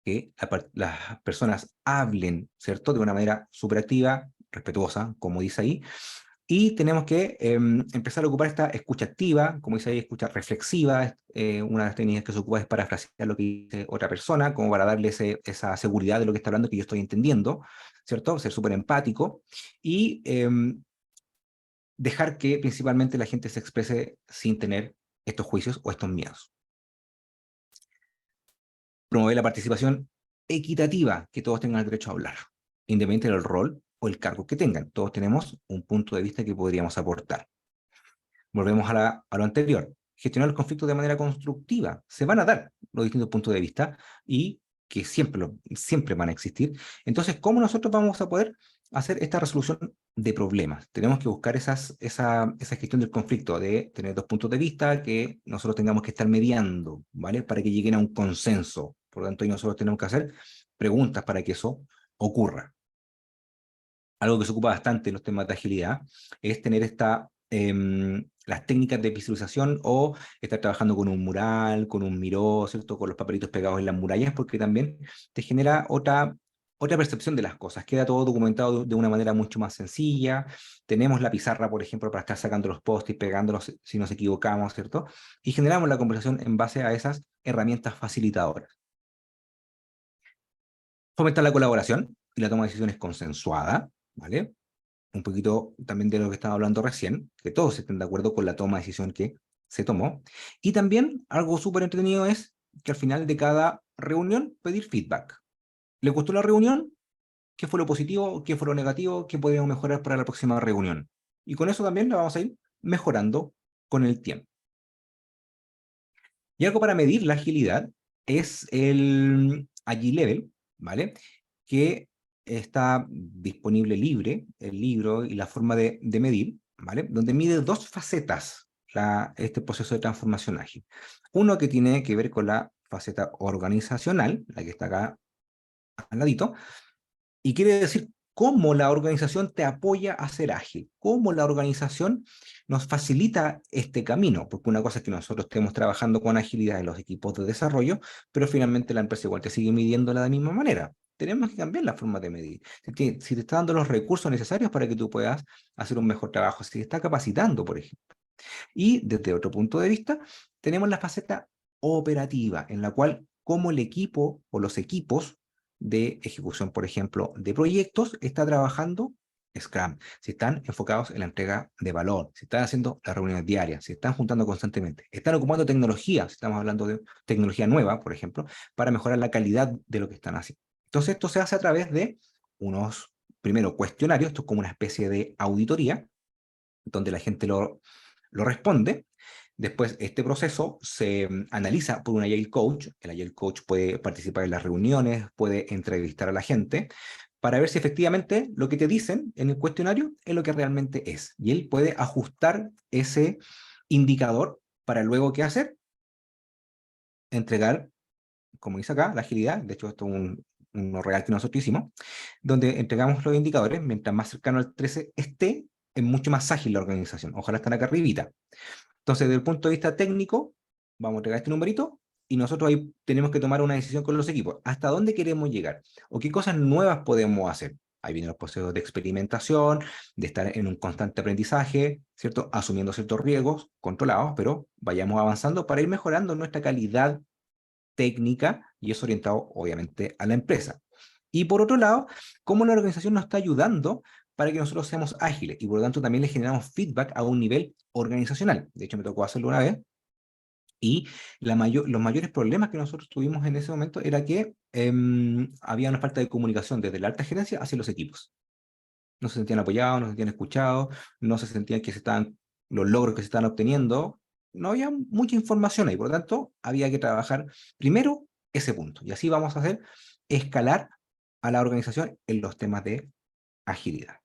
que las personas hablen, ¿cierto? De una manera súper activa, respetuosa, como dice ahí, y tenemos que empezar a ocupar esta escucha activa, como dice ahí, escucha reflexiva. Una de las técnicas que se ocupa es parafrasear lo que dice otra persona, como para darle esa seguridad de lo que está hablando, que yo estoy entendiendo, ¿cierto? Ser súper empático. Y dejar que principalmente la gente se exprese sin tener estos juicios o estos miedos. Promover la participación equitativa, que todos tengan el derecho a hablar, independientemente del rol o el cargo que tengan. Todos tenemos un punto de vista que podríamos aportar. Volvemos a lo anterior. Gestionar los conflictos de manera constructiva. Se van a dar los distintos puntos de vista y que siempre van a existir. Entonces, ¿cómo nosotros vamos a poder hacer esta resolución de problemas? Tenemos que buscar esa gestión del conflicto, de tener dos puntos de vista que nosotros tengamos que estar mediando, ¿vale? Para que lleguen a un consenso. Por lo tanto, nosotros tenemos que hacer preguntas para que eso ocurra. Algo que se ocupa bastante en los temas de agilidad es tener las técnicas de visualización o estar trabajando con un mural, con un miró, ¿cierto? Con los papelitos pegados en las murallas, porque también te genera otra percepción de las cosas. Queda todo documentado de una manera mucho más sencilla. Tenemos la pizarra, por ejemplo, para estar sacando los post-it, pegándolos si nos equivocamos, ¿cierto? Y generamos la conversación en base a esas herramientas facilitadoras. Fomentar la colaboración y la toma de decisiones consensuada, ¿vale? Un poquito también de lo que estaba hablando recién, que todos estén de acuerdo con la toma de decisión que se tomó. Y también algo súper entretenido es que al final de cada reunión pedir feedback. ¿Le gustó la reunión? ¿Qué fue lo positivo? ¿Qué fue lo negativo? ¿Qué podríamos mejorar para la próxima reunión? Y con eso también la vamos a ir mejorando con el tiempo. Y algo para medir la agilidad es el Agilevel, ¿vale? Que está disponible libre, el libro y la forma de medir, ¿vale? Donde mide dos facetas este proceso de transformación ágil. Uno que tiene que ver con la faceta organizacional, la que está acá al ladito, y quiere decir cómo la organización te apoya a ser ágil, cómo la organización nos facilita este camino, porque una cosa es que nosotros estemos trabajando con agilidad en los equipos de desarrollo, pero finalmente la empresa igual te sigue midiéndola de la misma manera. Tenemos que cambiar la forma de medir. Si te está dando los recursos necesarios para que tú puedas hacer un mejor trabajo, si te está capacitando, por ejemplo. Y desde otro punto de vista, tenemos la faceta operativa, en la cual cómo el equipo o los equipos de ejecución, por ejemplo, de proyectos, está trabajando Scrum, si están enfocados en la entrega de valor, si están haciendo las reuniones diarias, si están juntando constantemente, están ocupando tecnología, si estamos hablando de tecnología nueva, por ejemplo, para mejorar la calidad de lo que están haciendo. Entonces, esto se hace a través de unos, primero, cuestionarios, esto es como una especie de auditoría, donde la gente lo responde. Después, este proceso se analiza por un Agile Coach. El Agile Coach puede participar en las reuniones, puede entrevistar a la gente, para ver si efectivamente lo que te dicen en el cuestionario es lo que realmente es. Y él puede ajustar ese indicador para luego, ¿qué hacer? Entregar, como dice acá, la agilidad. De hecho, esto es un real que nosotros hicimos, donde entregamos los indicadores. Mientras más cercano al 13 esté, es mucho más ágil la organización. Ojalá estén acá arribita. Entonces, desde el punto de vista técnico, vamos a entregar este numerito y nosotros ahí tenemos que tomar una decisión con los equipos. ¿Hasta dónde queremos llegar? ¿O qué cosas nuevas podemos hacer? Ahí vienen los procesos de experimentación, de estar en un constante aprendizaje, ¿cierto? Asumiendo ciertos riesgos controlados, pero vayamos avanzando para ir mejorando nuestra calidad técnica y eso orientado, obviamente, a la empresa. Y por otro lado, cómo la organización nos está ayudando para que nosotros seamos ágiles y por lo tanto también le generamos feedback a un nivel organizacional. De hecho, me tocó hacerlo una vez y los mayores problemas que nosotros tuvimos en ese momento era que había una falta de comunicación desde la alta gerencia hacia los equipos. No se sentían apoyados, no se sentían escuchados, no se sentían que los logros que se estaban obteniendo, no había mucha información ahí, por lo tanto, había que trabajar primero ese punto. Y así vamos a hacer escalar a la organización en los temas de agilidad.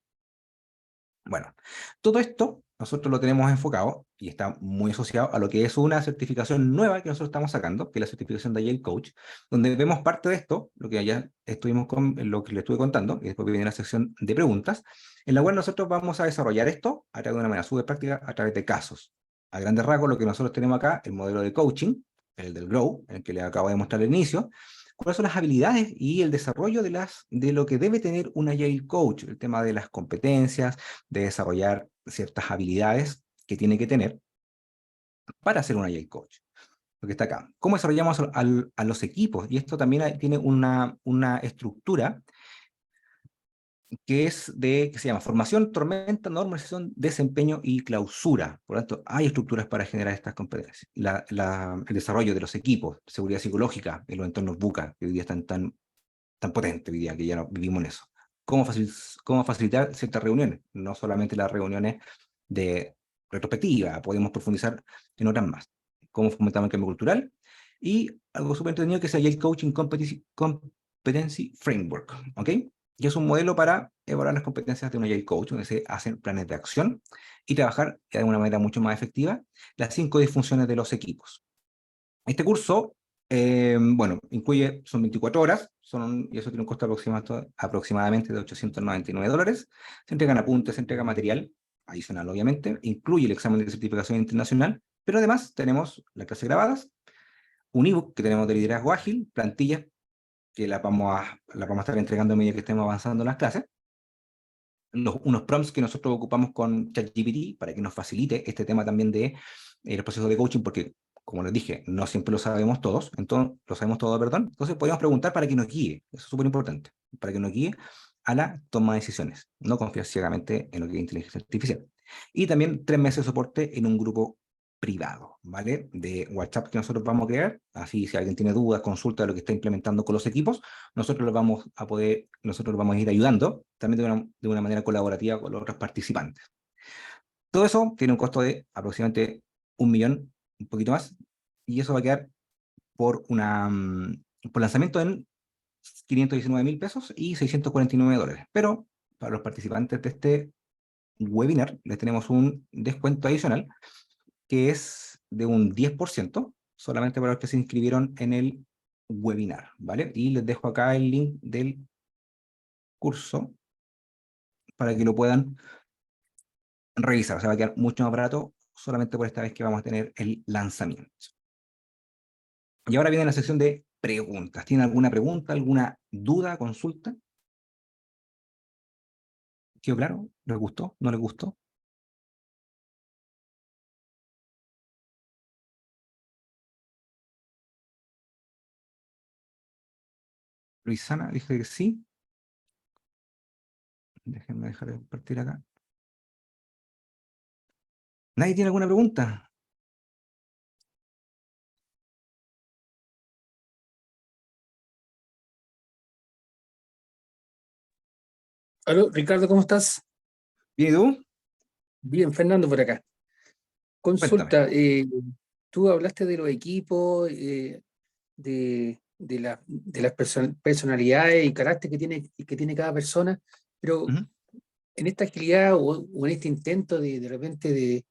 Bueno, todo esto nosotros lo tenemos enfocado y está muy asociado a lo que es una certificación nueva que nosotros estamos sacando, que es la certificación de Agile Coach, donde vemos parte de esto, lo que ya estuvimos lo que le estuve contando, y después viene la sección de preguntas, en la cual nosotros vamos a desarrollar esto a través de una manera súper práctica, a través de casos. A grandes rasgos, lo que nosotros tenemos acá, el modelo de coaching, el del Grow, el que les acabo de mostrar al inicio, cuáles son las habilidades y el desarrollo de lo que debe tener un Agile Coach, el tema de las competencias, de desarrollar ciertas habilidades que tiene que tener para ser un Agile Coach. Lo que está acá. ¿Cómo desarrollamos a los equipos? Y esto también tiene una estructura que se llama formación, tormenta, normalización, desempeño y clausura. Por lo tanto, hay estructuras para generar estas competencias. El desarrollo de los equipos, seguridad psicológica en los entornos buca, que hoy día están tan potentes, hoy día que ya no vivimos en eso. Cómo facilitar ciertas reuniones, no solamente las reuniones de retrospectiva, podemos profundizar en otras más. Cómo fomentar el cambio cultural y algo súper entretenido que es el Agile Coaching Competency Framework, ¿ok? Que es un modelo para evaluar las competencias de un Agile Coach, donde se hacen planes de acción y trabajar de una manera mucho más efectiva las 5 disfunciones de los equipos. Este curso, bueno, son 24 horas, y eso tiene un costo aproximadamente de $899. Se entregan apuntes, se entrega material adicional, obviamente, incluye el examen de certificación internacional, pero además tenemos las clases grabadas, un ebook que tenemos de liderazgo ágil, plantillas que las vamos a estar entregando a medida que estemos avanzando en las clases, unos prompts que nosotros ocupamos con ChatGPT para que nos facilite este tema también de el proceso de coaching, porque, como les dije, no siempre lo sabemos todos, perdón. Entonces podemos preguntar para que nos guíe, eso es súper importante, para que nos guíe a la toma de decisiones, no confiar ciegamente en lo que es inteligencia artificial. Y también 3 meses de soporte en un grupo privado, ¿vale? De WhatsApp que nosotros vamos a crear, así si alguien tiene dudas, consulta de lo que está implementando con los equipos, nosotros los vamos a ir ayudando, también de una manera colaborativa con los otros participantes. Todo eso tiene un costo de aproximadamente 1 millón, un poquito más, y eso va a quedar por lanzamiento en 519.000 pesos y $649. Pero para los participantes de este webinar les tenemos un descuento adicional que es de un 10%, solamente para los que se inscribieron en el webinar, ¿vale? Y les dejo acá el link del curso para que lo puedan revisar. O sea, va a quedar mucho más barato solamente por esta vez que vamos a tener el lanzamiento. Y ahora viene la sección de preguntas. ¿Tienen alguna pregunta, alguna duda, consulta? ¿Quedó claro? ¿Les gustó? ¿No les gustó? Luisana dije que sí. Déjenme dejar de compartir acá. ¿Nadie tiene alguna pregunta? Aló, Ricardo, ¿cómo estás? ¿Bien y tú? Bien, Fernando por acá. Cuéntame. Consulta, tú hablaste de los equipos, de las personalidades y carácter que tiene cada persona, pero Ujú. en esta agilidad o en este intento de repente de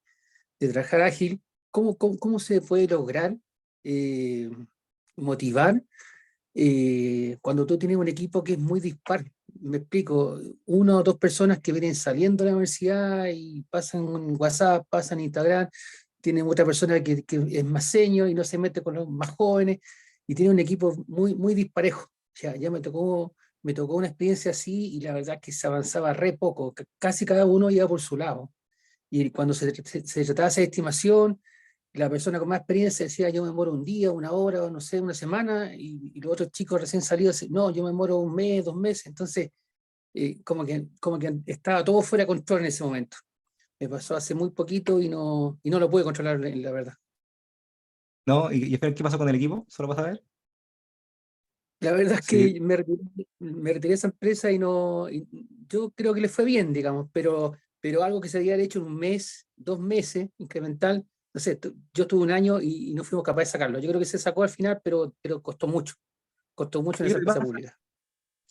trabajar ágil, ¿cómo se puede lograr eh, motivar cuando tú tienes un equipo que es muy dispar? Me explico, una o dos personas que vienen saliendo de la universidad y pasan WhatsApp, pasan Instagram, tienen otra persona que es más senior y no se mete con los más jóvenes, y tiene un equipo muy, muy disparejo. Ya me tocó una experiencia así y la verdad es que se avanzaba re poco, casi cada uno iba por su lado. Y cuando se trataba de hacer estimación, la persona con más experiencia decía, yo me demoro un día, una hora, o no sé, una semana, y los otros chicos recién salidos decían, no, yo me demoro un mes, 2 meses. Entonces, como que estaba todo fuera de control en ese momento. Me pasó hace muy poquito y no lo pude controlar, la verdad. ¿No? ¿Y espera, qué pasó con el equipo? ¿Solo para saber? La verdad es Sí. que me retiré de esa empresa y yo creo que le fue bien, digamos, pero algo que se había hecho en un mes, 2 meses, incremental, no sé, yo estuve un año y no fuimos capaces de sacarlo. Yo creo que se sacó al final, pero costó mucho en Sí, esa empresa pública.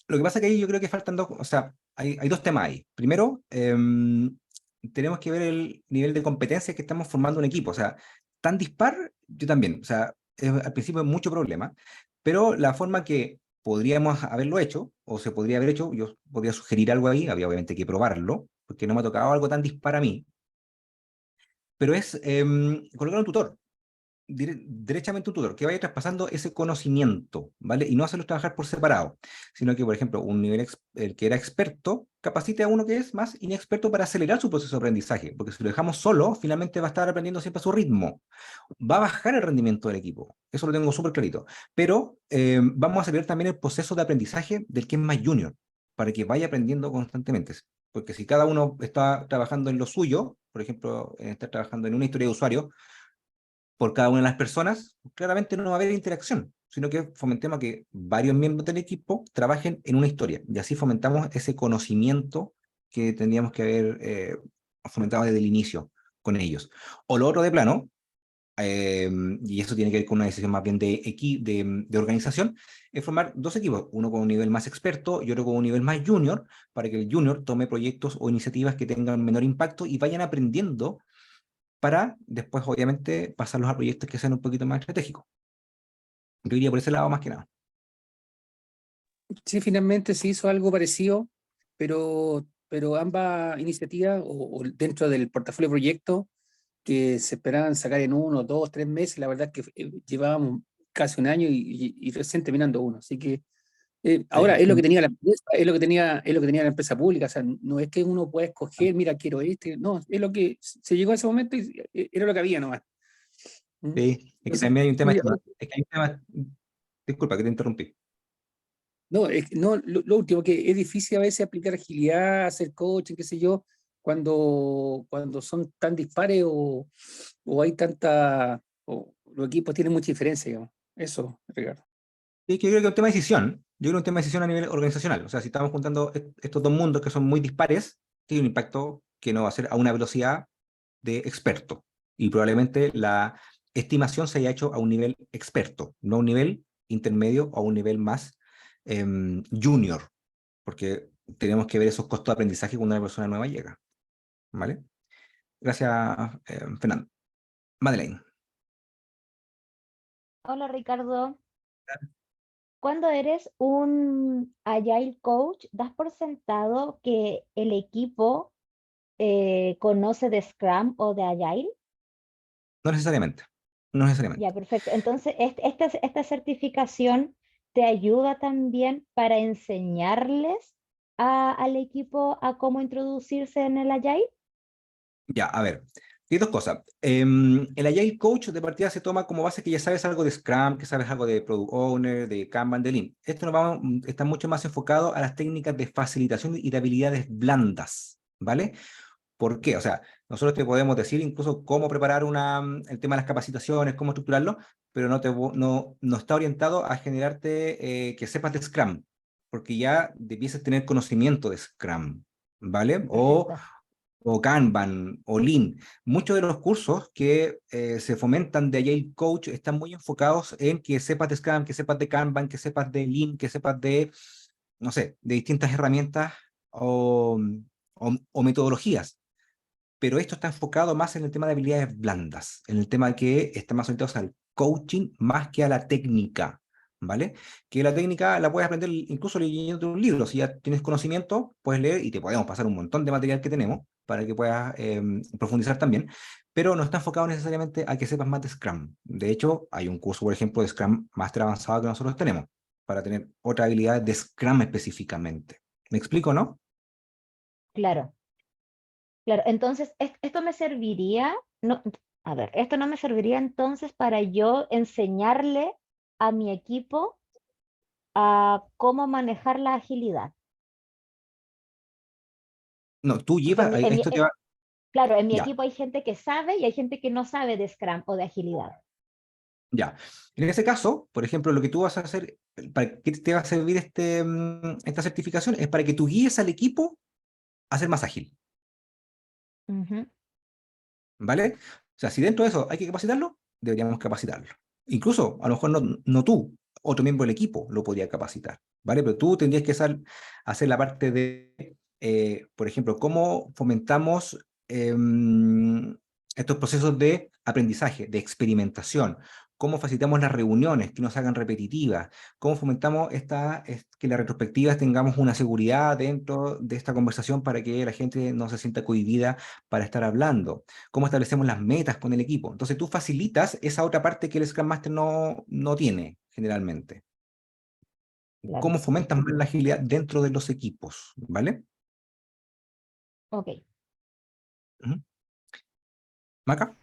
lo que pasa es que ahí yo creo que faltan dos, o sea, hay dos temas ahí. Primero, tenemos que ver el nivel de competencia que estamos formando un equipo. O sea, tan dispar, yo también. O sea, al principio es mucho problema, pero la forma que podríamos haberlo hecho, o se podría haber hecho, yo podría sugerir algo ahí, había obviamente que probarlo, porque no me ha tocado algo tan dispar a mí, pero es colocar un tutor derechamente un tutor que vaya traspasando ese conocimiento, ¿vale? Y no hacerlos trabajar por separado, sino que, por ejemplo, el que era experto, capacite a uno que es más inexperto para acelerar su proceso de aprendizaje, porque si lo dejamos solo, finalmente va a estar aprendiendo siempre a su ritmo, va a bajar el rendimiento del equipo, eso lo tengo súper clarito, pero vamos a acelerar también el proceso de aprendizaje del que es más junior. para que vaya aprendiendo constantemente. Porque si cada uno está trabajando en lo suyo, por ejemplo, está trabajando en una historia de usuario, por cada una de las personas, claramente no va a haber interacción, sino que fomentemos que varios miembros del equipo trabajen en una historia, y así fomentamos ese conocimiento que tendríamos que haber fomentado desde el inicio con ellos. O lo otro de plano, y eso tiene que ver con una decisión más bien de organización, es formar dos equipos, uno con un nivel más experto y otro con un nivel más junior, para que el junior tome proyectos o iniciativas que tengan menor impacto y vayan aprendiendo para después, obviamente, pasarlos a proyectos que sean un poquito más estratégicos. Yo iría por ese lado más que nada. Sí, finalmente se hizo algo parecido, pero ambas iniciativas o dentro del portafolio de proyectos que se esperaban sacar en 1, 2, 3 meses, la verdad es que llevábamos casi un año y recién terminando uno. Así que ahora es lo que tenía la empresa, es lo que tenía la empresa pública. O sea, no es que uno pueda escoger, mira, quiero este, no, es lo que se llegó a ese momento y era lo que había nomás. ¿Mm? Sí, es que Entonces, también hay un tema, oye, es que hay un tema, disculpa que te interrumpí. no, no, lo último, que es difícil a veces aplicar agilidad, hacer coaching, qué sé yo, cuando son tan dispares o hay tanta, o los equipos tienen mucha diferencia, digamos. Eso, Ricardo. Sí, que yo creo que es un tema de decisión. Yo creo que es un tema de decisión a nivel organizacional. O sea, si estamos juntando estos dos mundos que son muy dispares, tiene un impacto que no va a ser a una velocidad de experto. Y probablemente la estimación se haya hecho a un nivel experto, no a un nivel intermedio o a un nivel más junior, porque tenemos que ver esos costos de aprendizaje cuando una persona nueva llega. ¿Vale? Gracias, Fernando. Madeleine. Hola Ricardo, cuando eres un Agile Coach, ¿das por sentado que el equipo conoce de Scrum o de Agile? No necesariamente. No Ya, necesariamente. perfecto. Entonces, esta certificación te ayuda también para enseñarles al equipo a cómo introducirse en el Agile. Ya, a ver. Hay dos cosas. El Agile Coach de partida se toma como base que ya sabes algo de Scrum, que sabes algo de Product Owner, de Kanban, de Lean. Esto está mucho más enfocado a las técnicas de facilitación y de habilidades blandas, ¿vale? ¿Por qué? O sea, nosotros te podemos decir incluso cómo preparar el tema de las capacitaciones, cómo estructurarlo, pero no está orientado a generarte que sepas de Scrum, porque ya debieses tener conocimiento de Scrum, ¿vale? Perfecto. O Kanban o Lean. Muchos de los cursos que se fomentan de Agile Coach están muy enfocados en que sepas de Scrum, que sepas de Kanban, que sepas de Lean, que sepas de, no sé, de distintas herramientas o metodologías, pero esto está enfocado más en el tema de habilidades blandas, en el tema que está más orientado al coaching más que a la técnica, ¿vale? Que la técnica la puedes aprender incluso leyendo un libro. Si ya tienes conocimiento, puedes leer y te podemos pasar un montón de material que tenemos para que puedas profundizar también, pero no está enfocado necesariamente a que sepas más de Scrum. De hecho, hay un curso, por ejemplo, de Scrum más avanzado que nosotros tenemos, para tener otras habilidades de Scrum específicamente. ¿Me explico, no? Claro, claro. Entonces, esto me serviría, no, a ver, esto no me serviría entonces para yo enseñarle a mi equipo a cómo manejar la agilidad. No, tú Porque llevas, esto te va, claro, en mi ya. equipo hay gente que sabe y hay gente que no sabe de Scrum o de agilidad. Ya. En ese caso, por ejemplo, lo que tú vas a hacer, ¿para qué te va a servir esta certificación? Es para que tú guíes al equipo a ser más ágil, Ujú. ¿vale? O sea, si dentro de eso hay que capacitarlo, deberíamos capacitarlo. Incluso, a lo mejor no tú, otro miembro del equipo lo podría capacitar, ¿vale? Pero tú tendrías que hacer la parte de, por ejemplo, cómo fomentamos estos procesos de aprendizaje, de experimentación, cómo facilitamos las reuniones, que no se hagan repetitivas, cómo fomentamos que las retrospectivas tengamos una seguridad dentro de esta conversación para que la gente no se sienta cohibida para estar hablando, cómo establecemos las metas con el equipo. Entonces tú facilitas esa otra parte que el Scrum Master no tiene generalmente. Claro, Cómo fomentas más la agilidad dentro de los equipos, ¿vale? ok. Ujú. Maca,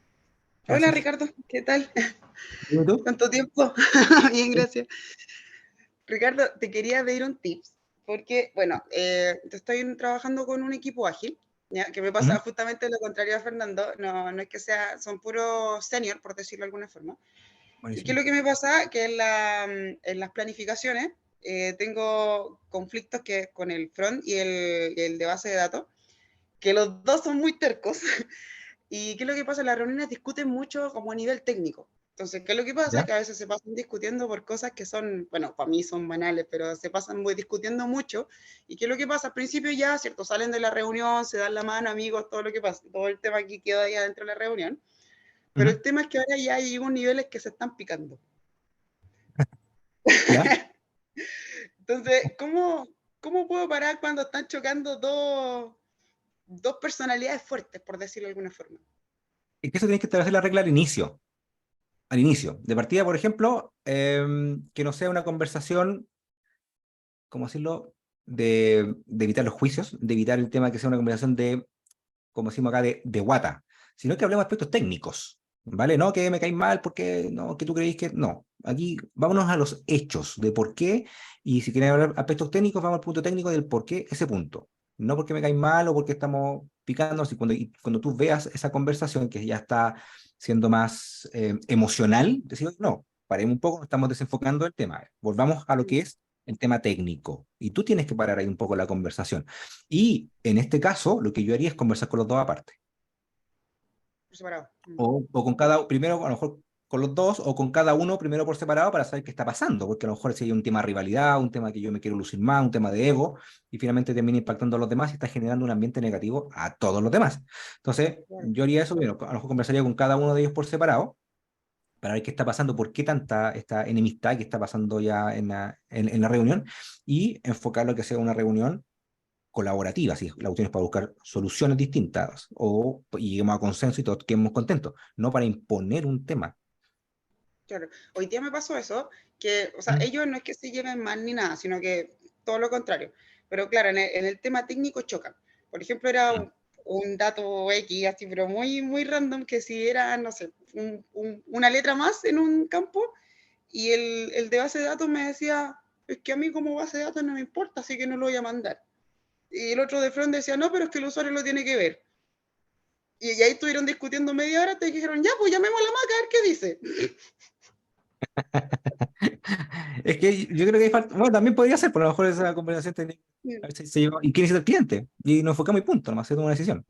¿qué Hola haces? Ricardo, ¿qué tal? ¿Y tú? ¿Cuánto tiempo? Bien, Sí. gracias. Ricardo, te quería pedir un tips porque, bueno, estoy trabajando con un equipo ágil, ¿ya? Que me pasa Ujú, justamente lo contrario a Fernando, no es que son puros senior, por decirlo de alguna forma. ¿Y qué es buenísimo. lo que me pasa? Que en las planificaciones tengo conflictos que con el front y el de base de datos, que los dos son muy tercos. ¿Y qué es lo que pasa? Las reuniones discuten mucho como a nivel técnico. Entonces, ¿qué es lo que pasa? ¿Ya? Que a veces se pasan discutiendo por cosas que son, bueno, para mí son banales, pero se pasan discutiendo mucho. ¿Y qué es lo que pasa? Al principio ya, ¿cierto? Salen de la reunión, se dan la mano, amigos, todo lo que pasa, todo el tema que queda ahí adentro de la reunión. Pero Ujú, el tema es que ahora ya hay unos niveles que se están picando. ¿ya? Entonces, ¿cómo puedo parar cuando están chocando dos personalidades fuertes, por decirlo de alguna forma? Es que eso tienes que establecer la regla al inicio. Al inicio. De partida, por ejemplo, que no sea una conversación, ¿cómo decirlo? De evitar los juicios, de evitar el tema que sea una conversación de, como decimos acá, de guata, sino que hablemos de aspectos técnicos, ¿vale? No que me caes mal porque no, que tú creéis que no. Aquí vámonos a los hechos de por qué, y si quieren hablar aspectos técnicos, vamos al punto técnico del por qué ese punto. No porque me caes mal o porque estamos picando, y cuando tú veas esa conversación que ya está siendo más emocional, decir, no, paremos un poco, nos estamos desenfocando del tema, volvamos a lo que es el tema técnico, y tú tienes que parar ahí un poco la conversación. Y en este caso, lo que yo haría es conversar con los dos aparte. Por separado. O con cada, primero a lo mejor con los dos, o con cada uno primero por separado para saber qué está pasando, porque a lo mejor si hay un tema de rivalidad, un tema que yo me quiero lucir más, un tema de ego, y finalmente termina impactando a los demás y está generando un ambiente negativo a todos los demás. Entonces, Claro. yo haría eso, bueno, a lo mejor conversaría con cada uno de ellos por separado, para ver qué está pasando, por qué tanta esta enemistad que está pasando ya en la reunión, y enfocarlo a que sea una reunión colaborativa, si la cuestión es para buscar soluciones distintas y lleguemos a consenso y todos quedemos contentos, no para imponer un tema. Claro, hoy día me pasó eso, que, o sea, Mm, ellos no es que se lleven mal ni nada, sino que todo lo contrario. Pero claro, en el tema técnico chocan. Por ejemplo, era mm. un dato X, así, pero muy, muy random, que si era, no sé, una letra más en un campo, y el de base de datos me decía, es que a mí como base de datos no me importa, así que no lo voy a mandar. Y el otro de front decía, no, pero es que el usuario lo tiene que ver. Y ahí estuvieron discutiendo media hora, te dijeron, ya, pues llamemos a la Mac a ver qué dice. Es que yo creo que hay falta, bueno, también podría ser, por lo mejor esa conversación tenía, a ver si se lleva, y quién es el cliente, y nos enfocamos y punto, nomás se toma una decisión.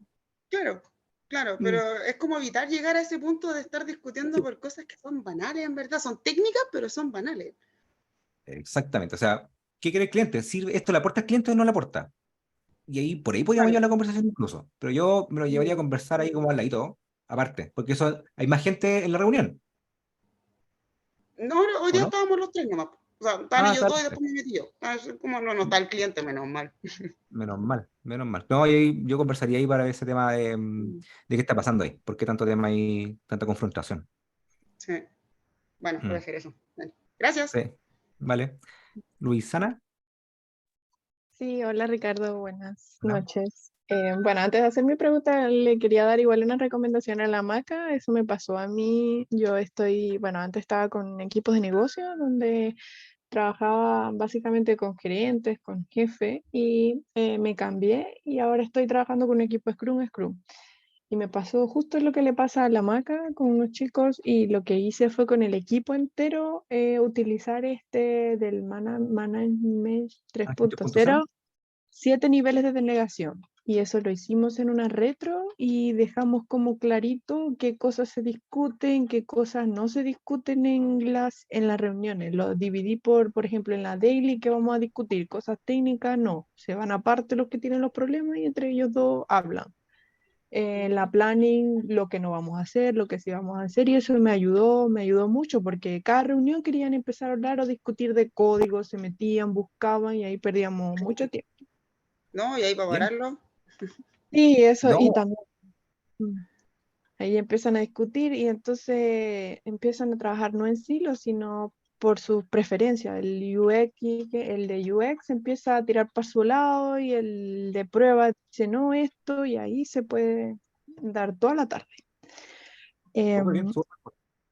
Claro, claro, pero Mm. es como evitar llegar a ese punto de estar discutiendo Sí. por cosas que son banales, en verdad. Son técnicas, pero son banales. Exactamente, o sea, ¿qué quiere el cliente? ¿Sirve esto le aporta al cliente o no le aporta? Y ahí, por ahí podríamos llevar Claro. la conversación incluso, pero yo me lo llevaría a Mm. conversar ahí como al ladito, aparte, porque eso, hay más gente en la reunión, No, no, hoy ¿o día no? estábamos los tres nomás. O sea, estaban Ah, ellos está. dos y después me metí yo. Es como no está el cliente, menos mal. Menos mal, menos mal. No, y ahí yo conversaría ahí para ver ese tema Mm. de qué está pasando ahí, por qué tanto tema ahí, tanta confrontación. Sí. Bueno, voy a Mm, hacer eso. Bueno, gracias. sí, vale. Luisana, Sí, hola Ricardo, buenas hola. noches. Bueno, antes de hacer mi pregunta, le quería dar igual una recomendación a la maca. Eso me pasó a mí. Yo estoy, bueno, antes estaba con equipos de negocio donde trabajaba básicamente con gerentes, con jefe y me cambié y ahora estoy trabajando con un equipo Scrum. Y me pasó justo lo que le pasa a la maca con unos chicos y lo que hice fue con el equipo entero utilizar este del Management Ah, ¿qué 3.0, 7 niveles de delegación. Y eso lo hicimos en una retro y dejamos como clarito qué cosas se discuten, qué cosas no se discuten en las reuniones. Lo dividí por ejemplo, en la daily que vamos a discutir, cosas técnicas no. Se van aparte los que tienen los problemas y entre ellos dos hablan. La planning, lo que no vamos a hacer, lo que sí vamos a hacer, y eso me ayudó mucho, porque cada reunión querían empezar a hablar o discutir de código, se metían, buscaban y ahí perdíamos mucho tiempo. No, y ahí para Bien. pararlo. Sí, eso, y No, también mm, ahí empiezan a discutir y entonces empiezan a trabajar no en silos, sino por sus preferencias. El de UX empieza a tirar para su lado y el de prueba dice no esto y ahí se puede dar toda la tarde. súper bien, Em, súper.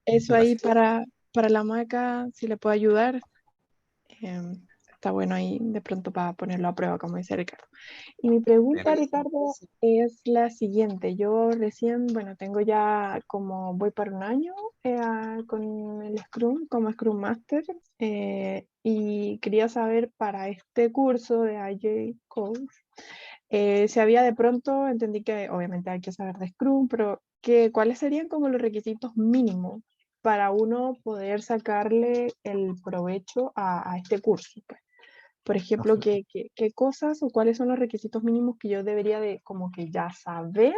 Eso Muchas ahí gracias. para la maca, si le puedo ayudar. em, está bueno ahí de pronto para ponerlo a prueba, como dice Ricardo. Y mi pregunta, Bien. Ricardo, es la siguiente. Yo recién, bueno, tengo ya como voy para un año con el Scrum, como Scrum Master, y quería saber para este curso de Agile Coach, si había de pronto, entendí que obviamente hay que saber de Scrum, pero ¿cuáles serían como los requisitos mínimos para uno poder sacarle el provecho a este curso, pues? Por ejemplo, ¿qué cosas o cuáles son los requisitos mínimos que yo debería de como que ya saber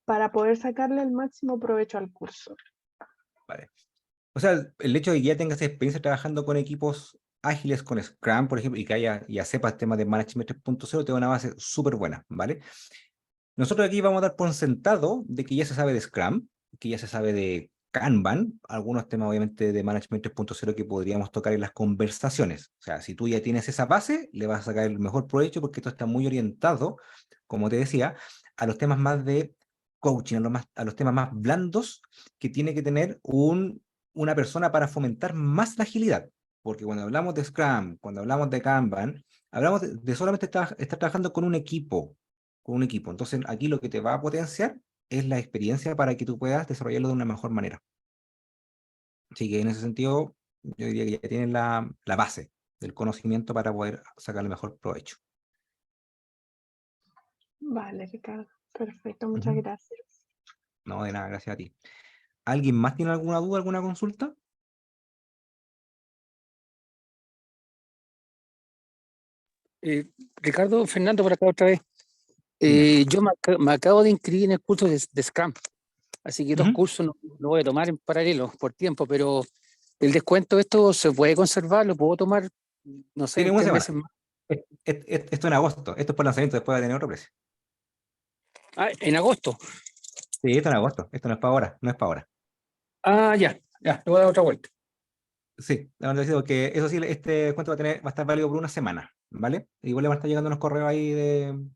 para poder sacarle el máximo provecho al curso? Vale. O sea, el hecho de que ya tengas experiencia trabajando con equipos ágiles, con Scrum, por ejemplo, y que ya sepas temas de Management 3.0, te da una base súper buena, ¿vale? Nosotros aquí vamos a dar por sentado de que ya se sabe de Scrum, que ya se sabe de Kanban, algunos temas obviamente de Management 3.0 que podríamos tocar en las conversaciones. O sea, si tú ya tienes esa base, le vas a sacar el mejor provecho porque esto está muy orientado, como te decía, a los temas más de coaching, a los temas más blandos que tiene que tener una persona para fomentar más la agilidad. Porque cuando hablamos de Scrum, cuando hablamos de Kanban, hablamos de solamente estar trabajando con un equipo. Entonces, aquí lo que te va a potenciar es la experiencia para que tú puedas desarrollarlo de una mejor manera. Así que en ese sentido, yo diría que ya tienen la base del conocimiento para poder sacar el mejor provecho. Vale, Ricardo. Perfecto, muchas Ujú. gracias. No, de nada, gracias a ti. ¿Alguien más tiene alguna duda, alguna consulta? Ricardo, Fernando, por acá otra vez. Dime. Yo me acabo de inscribir en el curso de Scrum, así que dos Ujú. cursos no voy a tomar en paralelo por tiempo, pero el descuento, ¿esto se puede conservar? ¿Lo puedo tomar, no sé, Tiene en una 3 meses semana. más? Esto en agosto. Esto es por lanzamiento, después va a tener otro precio. Ah, en agosto. Sí, esto en agosto. Esto no es para ahora, no es para ahora. Ah, ya, le voy a dar otra vuelta. Sí, la verdad es que eso sí, este descuento va a estar válido por una semana, ¿vale? Igual le van a estar llegando unos correos ahí de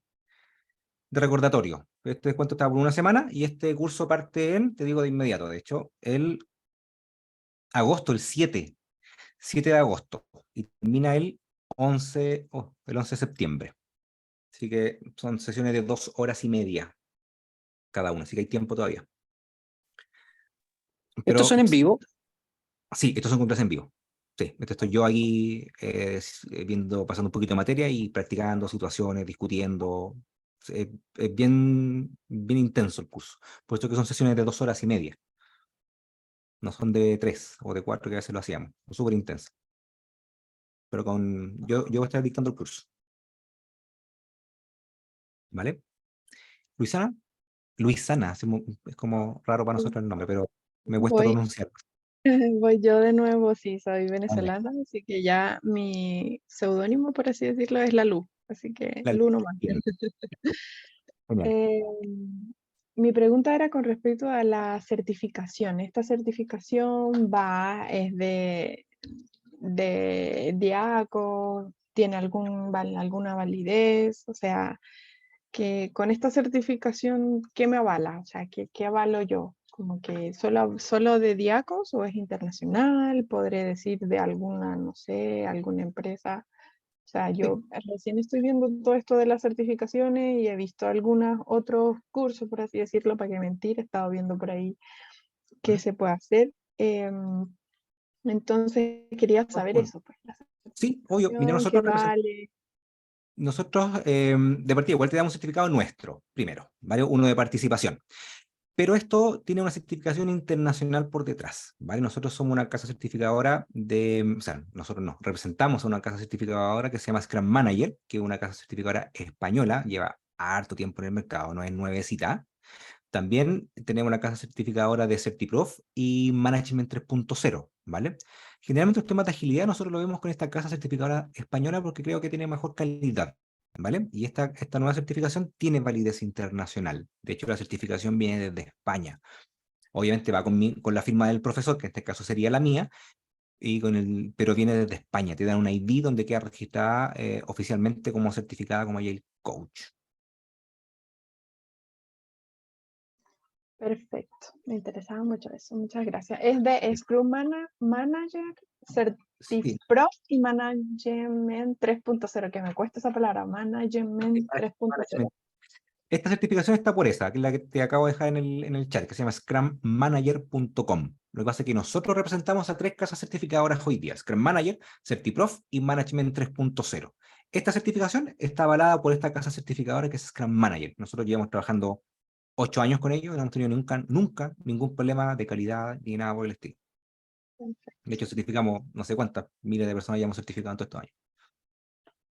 recordatorio. Este descuento está por una semana y este curso parte te digo de inmediato, de hecho, el agosto, el 7 de agosto, y termina el 11 de septiembre. Así que son sesiones de 2 horas y media cada una, así que hay tiempo todavía. ¿Estos Pero son en vivo? sí, estos son clases en vivo. Sí, estoy yo aquí pasando un poquito de materia y practicando situaciones, discutiendo. Es bien intenso el curso. Por eso que son sesiones de 2 horas y media. No son de 3 o de 4 que a veces lo hacíamos. Es súper intenso. Pero yo voy a estar dictando el curso. ¿Vale? Luisana. Luisana, es como raro para nosotros el nombre, pero me cuesta Voy, pronunciar. voy yo de nuevo, sí, soy Vale. venezolana, así que ya mi seudónimo, por así decirlo, es la Lu, así que Lu nomás. Bien. Genial. Eh, Mi pregunta era con respecto a la certificación. ¿Esta certificación es de DIACO? ¿Tiene alguna validez? O sea, que con esta certificación, ¿qué me avala? O sea, ¿qué avalo yo? ¿Como que solo de DIACOS o es internacional? ¿Podré decir de alguna, no sé, alguna empresa? O sea, Sí. yo recién estoy viendo todo esto de las certificaciones y he visto algunos otros cursos, por así decirlo, para qué mentir, he estado viendo por ahí qué Ujú. se puede hacer. Entonces quería saber Bueno, eso, pues, la sí, obvio. Mira, certificación, qué vale. nosotros de partida igual te damos un certificado nuestro, primero, ¿vale? Uno de participación. Pero esto tiene una certificación internacional por detrás, ¿vale? Nosotros somos una casa certificadora o sea, nosotros no, representamos a una casa certificadora que se llama Scrum Manager, que es una casa certificadora española, lleva harto tiempo en el mercado, no es nuevecita. También tenemos la casa certificadora de CertiProf y Management 3.0, ¿vale? Generalmente los temas de agilidad nosotros lo vemos con esta casa certificadora española porque creo que tiene mejor calidad, ¿vale? Y esta nueva certificación tiene validez internacional. De hecho, la certificación viene desde España. Obviamente va con la firma del profesor, que en este caso sería la mía, pero viene desde España. Te dan una ID donde queda registrada oficialmente como certificada como Agile Coach. Perfecto, me interesaba mucho eso, muchas gracias. Es de Scrum Manager Sí, Disprof y Management 3.0, que me cuesta esa palabra, Management 3.0. esta certificación está por esa, que es la que te acabo de dejar en el chat, que se llama scrummanager.com. Lo que pasa es que nosotros representamos a 3 casas certificadoras hoy día: Scrum Manager, CertiProf y Management 3.0. Esta certificación está avalada por esta casa certificadora que es Scrum Manager. Nosotros llevamos trabajando 8 años con ellos y no hemos tenido nunca ningún problema de calidad ni nada por el estilo. De hecho, certificamos no sé cuántas miles de personas ya hemos certificado en todos estos años.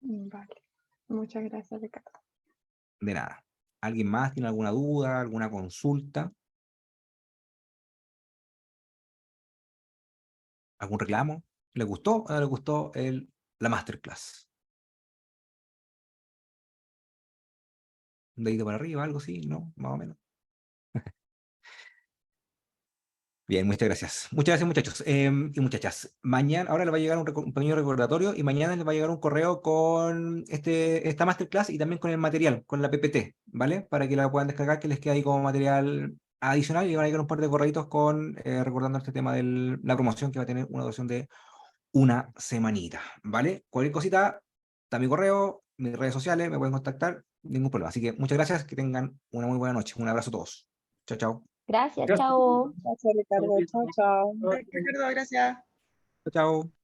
Vale. Muchas gracias, Ricardo. De nada. ¿Alguien más tiene alguna duda, alguna consulta? ¿Algún reclamo? ¿Les gustó o no les gustó la masterclass? ¿Un dedito para arriba, algo así? ¿No? Más o menos. Bien, muchas gracias. Muchas gracias, muchachos y muchachas. Mañana, ahora les va a llegar un pequeño recordatorio y mañana les va a llegar un correo con esta masterclass y también con el material, con la PPT, ¿vale? Para que la puedan descargar, que les quede ahí como material adicional y van a llegar un par de correitos recordando este tema de la promoción que va a tener una duración de una semanita, ¿vale? Cualquier cosita, está mi correo, mis redes sociales, me pueden contactar, ningún problema. Así que muchas gracias, que tengan una muy buena noche. Un abrazo a todos. Chao, chao. Gracias, Gracias. chao. Gracias, Ricardo. Chao, chao. Ricardo, gracias. Chao, chao.